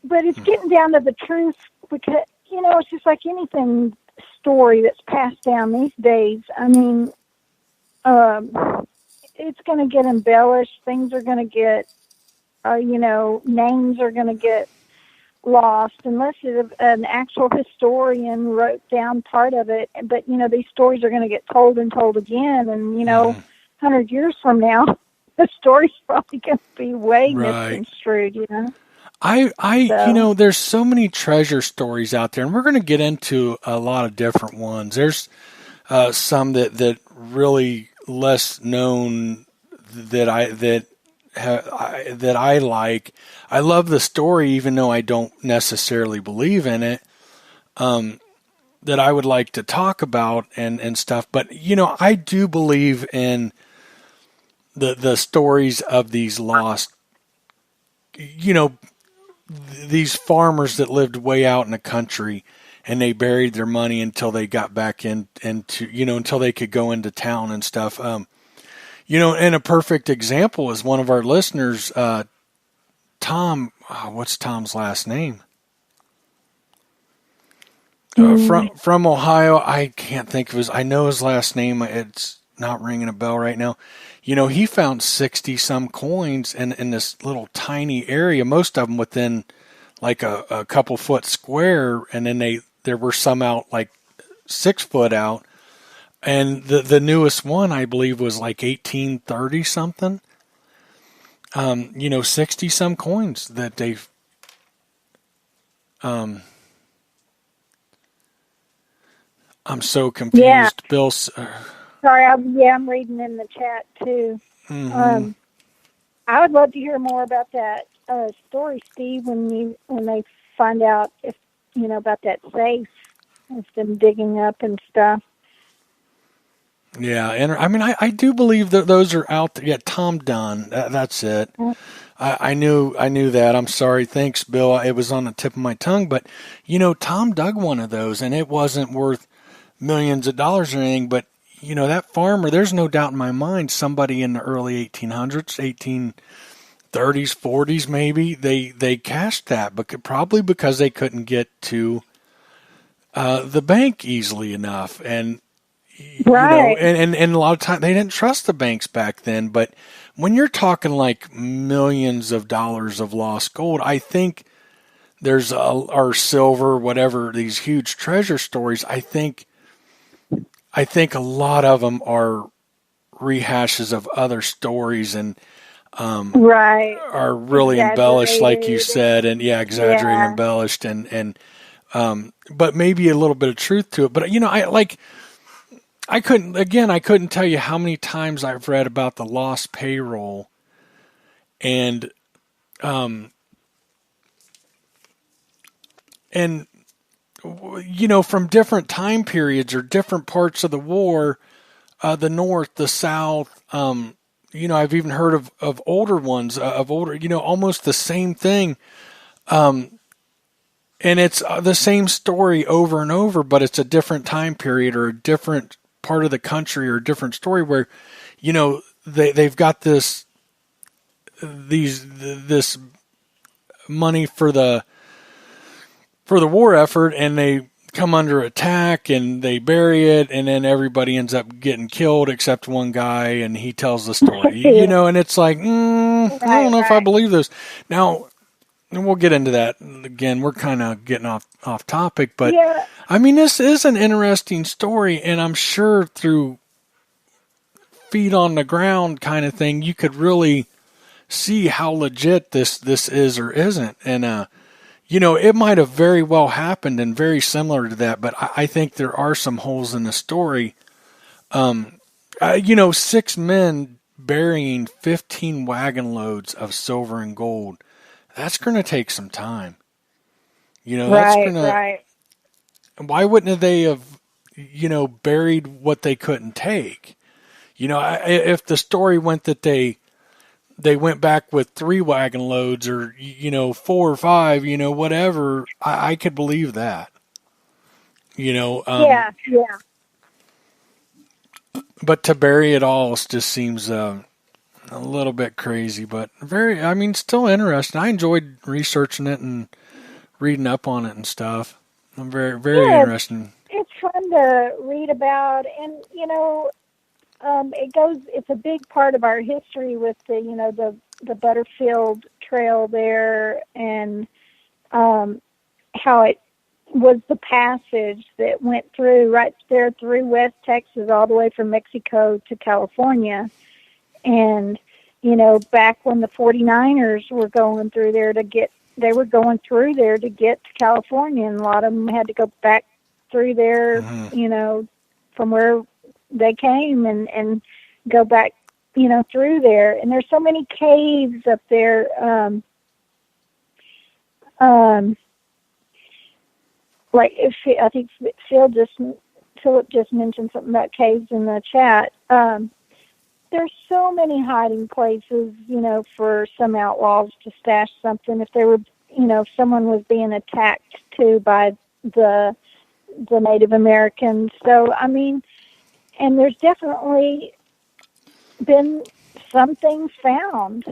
but it's getting down to the truth because, it's just like anything story that's passed down these days. I mean, it's going to get embellished. Things are going to get, names are going to get lost unless an actual historian wrote down part of it. But, these stories are going to get told and told again. And, 100 years from now, the story's probably going to be way misconstrued, there's so many treasure stories out there, and we're going to get into a lot of different ones. There's some that really less known that I like. I love the story, even though I don't necessarily believe in it. That I would like to talk about and stuff. But I do believe in the stories of these lost. These farmers that lived way out in the country, and they buried their money until they got back into until they could go into town and stuff. And a perfect example is one of our listeners, Tom. What's Tom's last name? From Ohio. I can't think of I know his last name. It's not ringing a bell right now. He found 60 some coins in this little tiny area, most of them within like a couple foot square. And then there were some out like 6 foot out. And the newest one, I believe, was like 1830 something. 60 some coins that they've. I'm so confused. Yeah. Bill. Sorry, I'm reading in the chat too. Mm-hmm. I would love to hear more about that story, Steve, when they find out if about that safe, with them digging up and stuff. Yeah, and I mean, I do believe that those are out there. Yeah, Tom Dunn. That's it. I knew that. I'm sorry. Thanks, Bill. It was on the tip of my tongue, but Tom dug one of those, and it wasn't worth millions of dollars or anything. But that farmer, there's no doubt in my mind, somebody in the early 1800s, 1830s, 40s, maybe they cashed that, but probably because they couldn't get to the bank easily enough, and. Right. And a lot of times they didn't trust the banks back then. But when you're talking like millions of dollars of lost gold, I think there's or silver, whatever, these huge treasure stories. I think a lot of them are rehashes of other stories and right. are really embellished, like you said, and exaggerated, embellished, and but maybe a little bit of truth to it. But I couldn't tell you how many times I've read about the lost payroll and from different time periods or different parts of the war, the North, the South, I've even heard of older ones, almost the same thing. And it's the same story over and over, but it's a different time period or a different part of the country or a different story where, they've got this money for the war effort, and they come under attack and they bury it, and then everybody ends up getting killed except one guy, and he tells the story, and it's like, I don't know if I believe this. Now, and we'll get into that again. We're kind of getting off topic, but I mean, this is an interesting story, and I'm sure through feet on the ground kind of thing, you could really see how legit this is or isn't. And it might have very well happened and very similar to that, but I think there are some holes in the story. 6 men burying 15 wagon loads of silver and gold. That's going to take some time. That's going to. Right. Why wouldn't they have, buried what they couldn't take? If the story went that they went back with 3 wagon loads or 4 or 5, whatever, I could believe that. Yeah. But to bury it all just seems a little bit crazy, but still interesting. I enjoyed researching it and reading up on it and stuff. I'm very, very interesting. It's fun to read about, and it's a big part of our history with the Butterfield Trail there, and how it was the passage that went through right there through West Texas all the way from Mexico to California. And, back when the 49ers were going through there they were going through there to get to California, and a lot of them had to go back through there, from where they came and go back, through there. And there's so many caves up there. I think Philip just mentioned something about caves in the chat. There's so many hiding places, for some outlaws to stash something if they were, if someone was being attacked too by the Native Americans. So, I mean, and there's definitely been some things found,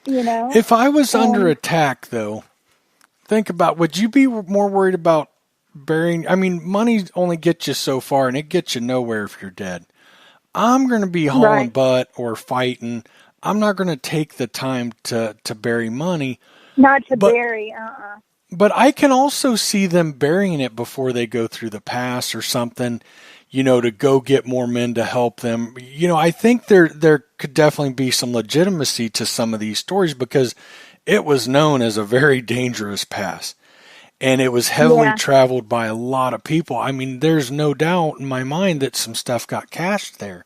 If I was under attack, though, think about, would you be more worried about burying? I mean, money only gets you so far, and it gets you nowhere if you're dead. I'm going to be hauling butt or fighting. I'm not going to take the time to bury money. Not to bury, But I can also see them burying it before they go through the pass or something, to go get more men to help them. I think there could definitely be some legitimacy to some of these stories because it was known as a very dangerous pass. And it was heavily traveled by a lot of people. I mean, there's no doubt in my mind that some stuff got cached there.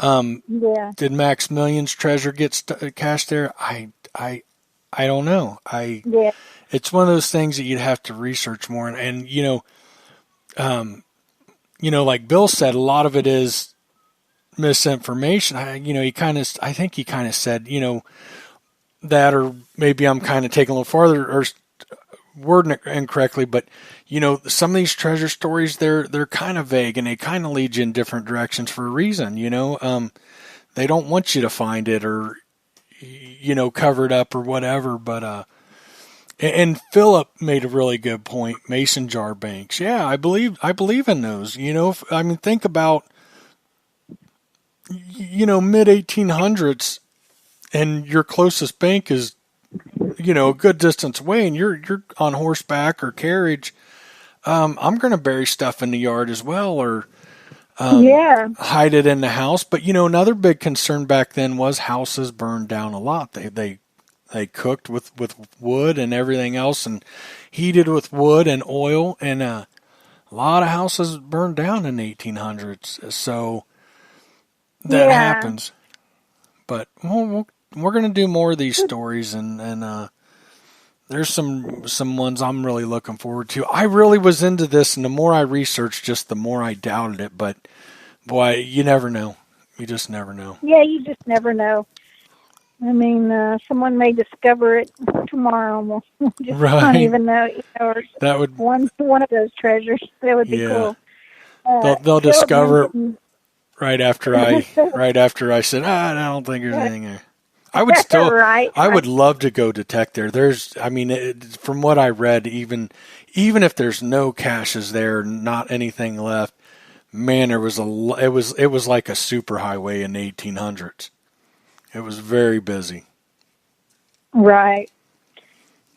Did Maximilian's treasure get cached there? I don't know. It's one of those things that you'd have to research more. And like Bill said, a lot of it is misinformation. I think he kind of said, that, or maybe I'm kind of taking a little farther or wording it incorrectly, but some of these treasure stories, they're kind of vague and they kind of lead you in different directions for a reason. They don't want you to find it or cover it up or whatever. But and Philip made a really good point. Mason jar banks, yeah, I believe in those. Think about mid 1800s, and your closest bank is a good distance away, and you're on horseback or carriage. I'm going to bury stuff in the yard as well, or hide it in the house. But another big concern back then was houses burned down a lot. They cooked with wood and everything else, and heated with wood and oil, and a lot of houses burned down in the 1800s. So that happens. But we're going to do more of these stories, and there's some ones I'm really looking forward to. I really was into this, and the more I researched, just the more I doubted it. But boy, you never know. You just never know. Yeah, you just never know. I mean, someone may discover it tomorrow, and we'll just don't even know. Or that would one of those treasures. That would be cool. They'll discover it right after I said, I don't think there's anything there. I would still, I would love to go detect there. From what I read, even if there's no caches there, not anything left, man, it was like a superhighway in the 1800s. It was very busy. Right.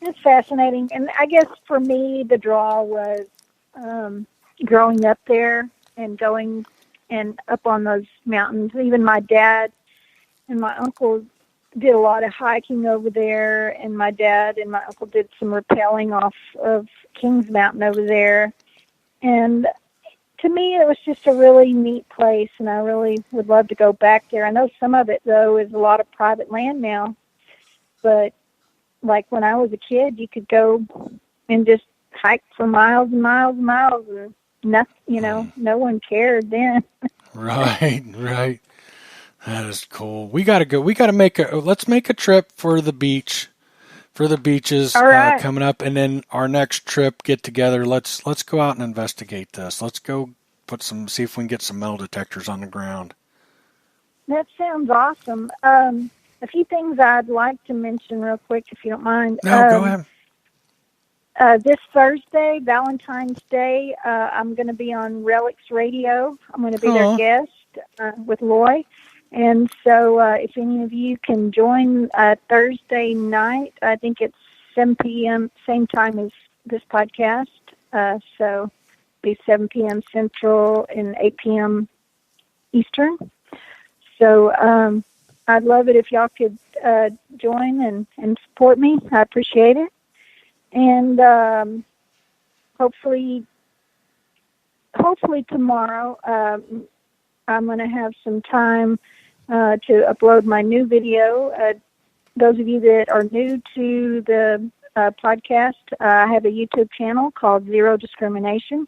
It's fascinating. And I guess for me, the draw was growing up there and going and up on those mountains. Even my dad and my uncle did a lot of hiking over there, and my dad and my uncle did some rappelling off of Kings Mountain over there. And to me, it was just a really neat place, and I really would love to go back there. I know some of it, though, is a lot of private land now, but like when I was a kid, you could go and just hike for miles and miles and miles, and nothing, no one cared then. Right. That is cool. We got to go. Let's make a trip for the beach, for the beaches coming up. And then our next trip get together. Let's go out and investigate this. Let's go see if we can get some metal detectors on the ground. That sounds awesome. A few things I'd like to mention real quick, if you don't mind. No, go ahead. This Thursday, Valentine's Day, I'm going to be on Relics Radio. I'm going to be their guest with Loy. And so if any of you can join Thursday night, I think it's 7 p.m., same time as this podcast. So be 7 p.m. Central and 8 p.m. Eastern. So I'd love it if y'all could join and support me. I appreciate it. And hopefully tomorrow I'm going to have some time to upload my new video. Those of you that are new to the podcast, I have a YouTube channel called Zero Discrimination,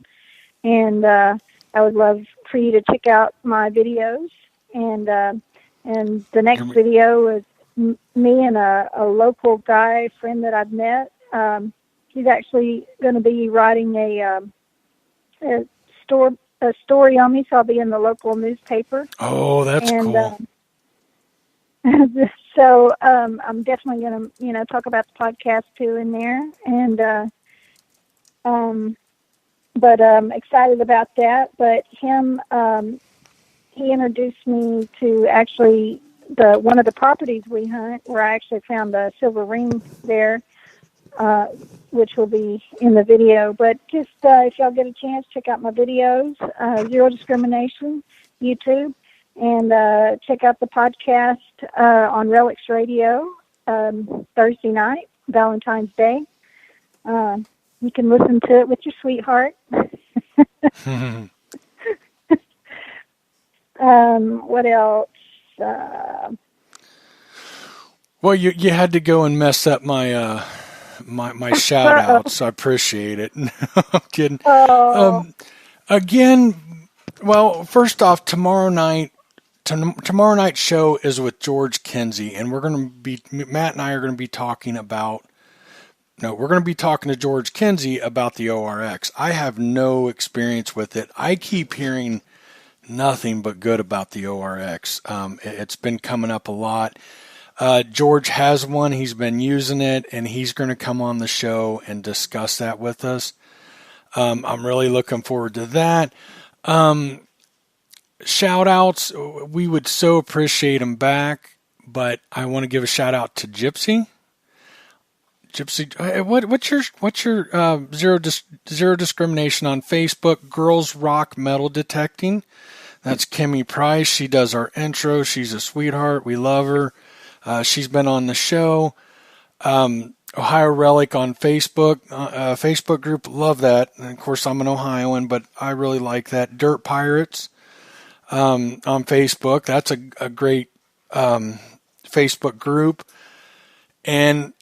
and I would love for you to check out my videos. And the next video is me and a local friend that I've met. He's actually going to be writing a story on me, so I'll be in the local newspaper. Oh, that's cool. So I'm definitely going to, talk about the podcast too in there, and but I'm excited about that. But him, he introduced me to actually one of the properties we hunt, where I actually found a silver ring there. which will be in the video. But just if y'all get a chance, check out my videos, Zero Discrimination, YouTube, and check out the podcast on Relics Radio Thursday night, Valentine's Day. You can listen to it with your sweetheart. What else? Well, you had to go and mess up my my shout outs. So I appreciate it. No, I'm kidding. Again, well, first off, tomorrow night show is with George Kinsey, and Matt and I are going to be talking about. No, we're going to be talking to George Kinsey about the ORX. I have no experience with it. I keep hearing nothing but good about the ORX. It's been coming up a lot. George has one. He's been using it, and he's going to come on the show and discuss that with us. I'm really looking forward to that. Shout outs, we would so appreciate them back, but I want to give a shout out to Gyspy. What's your zero discrimination on Facebook? Girls Rock Metal Detecting. That's Kimmy Price. She does our intro. She's a sweetheart. We love her. She's been on the show. Ohio Relic on Facebook. Facebook group. Love that. And of course, I'm an Ohioan, but I really like that. Dirt Pirates on Facebook. That's a great Facebook group. And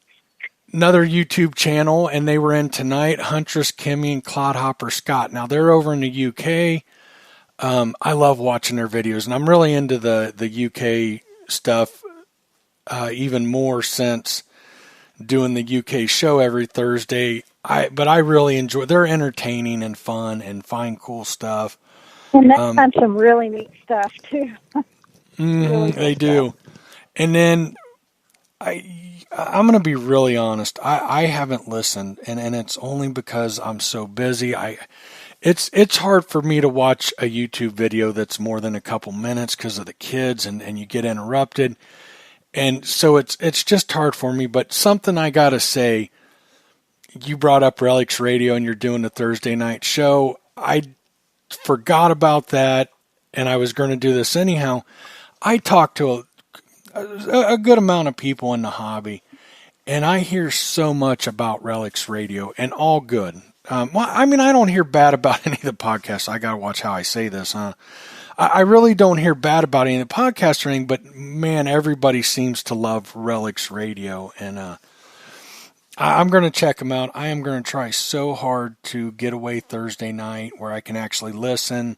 another YouTube channel, and they were in tonight, Huntress Kimmy and Clodhopper Scott. Now, they're over in the UK. I love watching their videos, and I'm really into the UK stuff even more since doing the UK show every Thursday. But I really enjoy. They're entertaining and fun and find cool stuff. And that's some really neat stuff, too. Really they do. And then I'm going to be really honest. I haven't listened, and it's only because I'm so busy. It's hard for me to watch a YouTube video that's more than a couple minutes because of the kids, and you get interrupted. And so it's just hard for me. But something I got to say, you brought up Relics Radio and you're doing the Thursday night show. I forgot about that, and I was going to do this anyhow. I talked to a good amount of people in the hobby, and I hear so much about Relics Radio, and all good. Well, I mean, I don't hear bad about any of the podcasts. I got to watch how I say this, huh? I really don't hear bad about any of the podcasts or anything, but man, everybody seems to love Relics Radio, and I'm going to check them out. I am going to try so hard to get away Thursday night where I can actually listen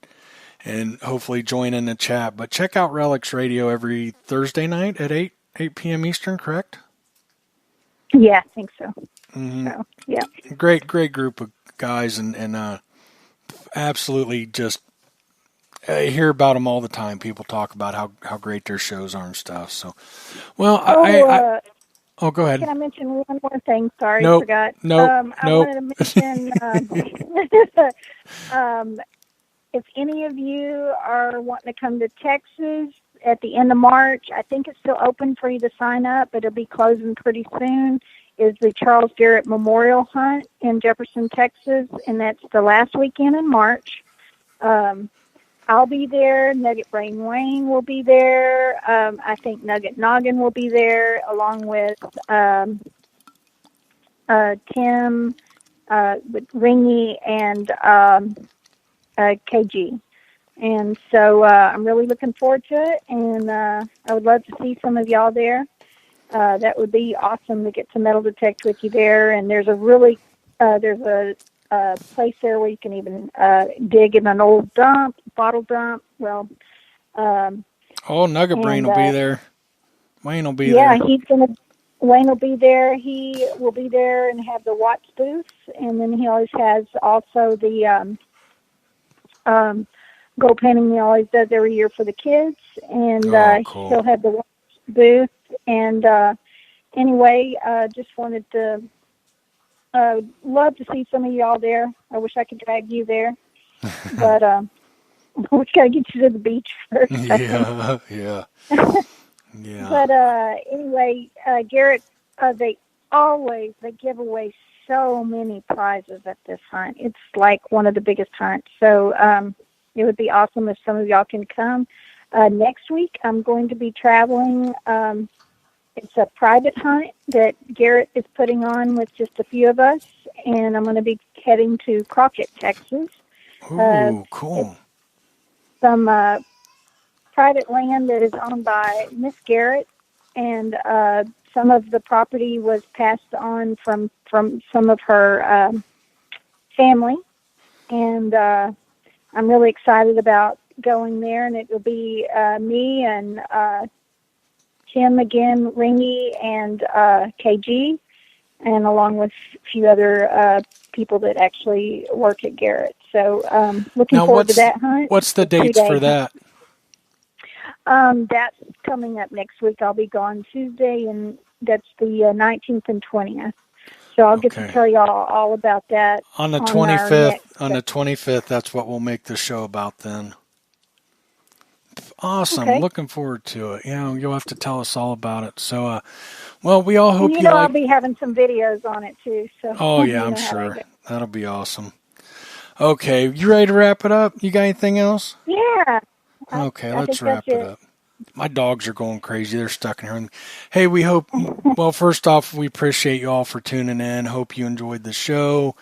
and hopefully join in the chat. But check out Relics Radio every Thursday night at 8 p.m. Eastern, correct? Yeah, I think so. Mm-hmm. So, yeah. Great group of guys, and absolutely just hear about them all the time. People talk about how great their shows are and stuff. So, well, go ahead. Can I mention one more thing? Sorry, nope. I forgot. Nope. I wanted to mention if any of you are wanting to come to Texas at the end of March, I think it's still open for you to sign up, but it'll be closing pretty soon, is the Charles Garrett Memorial Hunt in Jefferson, Texas, and that's the last weekend in March. I'll be there. Nugget Brain Wayne will be there. I think Nugget Noggin will be there, along with Tim, with Ringy, and KG. And so I'm really looking forward to it, and I would love to see some of y'all there. That would be awesome to get to metal detect with you there. And there's a really there's a place there where you can even dig in an old bottle dump. Well, Nugget Brain will be there. Wayne will be there. Yeah, Wayne will be there. He will be there and have the watch booth, and then he always has also the gold painting he always does every year for the kids, and cool. He'll have the watch booth. And anyway, just wanted to love to see some of y'all there. I wish I could drag you there, but we got to get you to the beach first. Yeah. But anyway, Garrett, always, they give away so many prizes at this hunt. It's like one of the biggest hunts. So it would be awesome if some of y'all can come. Next week, I'm going to be traveling. It's a private hunt that Garrett is putting on with just a few of us, and I'm going to be heading to Crockett, Texas. Ooh, cool. Some private land that is owned by Miss Garrett, and some of the property was passed on from some of her family, and I'm really excited about going there, and it will be me and Tim again, Ringy, and KG, and along with a few other people that actually work at Garrett. So looking forward to that hunt. What's the dates for that? That's coming up next week. I'll be gone Tuesday, and that's the 19th and 20th. So I'll get to tell y'all all about that on the 25th. On the 25th, that's what we'll make the show about then. Awesome. Okay. Looking forward to it. You'll have to tell us all about it. So, well, we all hope I'll be having some videos on it too. So. Oh yeah, I'm sure that'll be awesome. Okay, you ready to wrap it up? You got anything else? Yeah. Okay, let's wrap it up. My dogs are going crazy. They're stuck in here. Hey, we hope, well, first off, we appreciate you all for tuning in. Hope you enjoyed the show.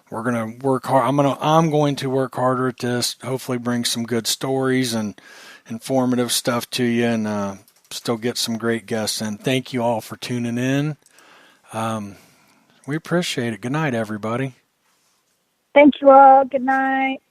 We're going to work hard. I'm going to work harder at this, hopefully bring some good stories and informative stuff to you, and still get some great guests in. Thank you all for tuning in. We appreciate it. Good night, everybody. Thank you all. Good night.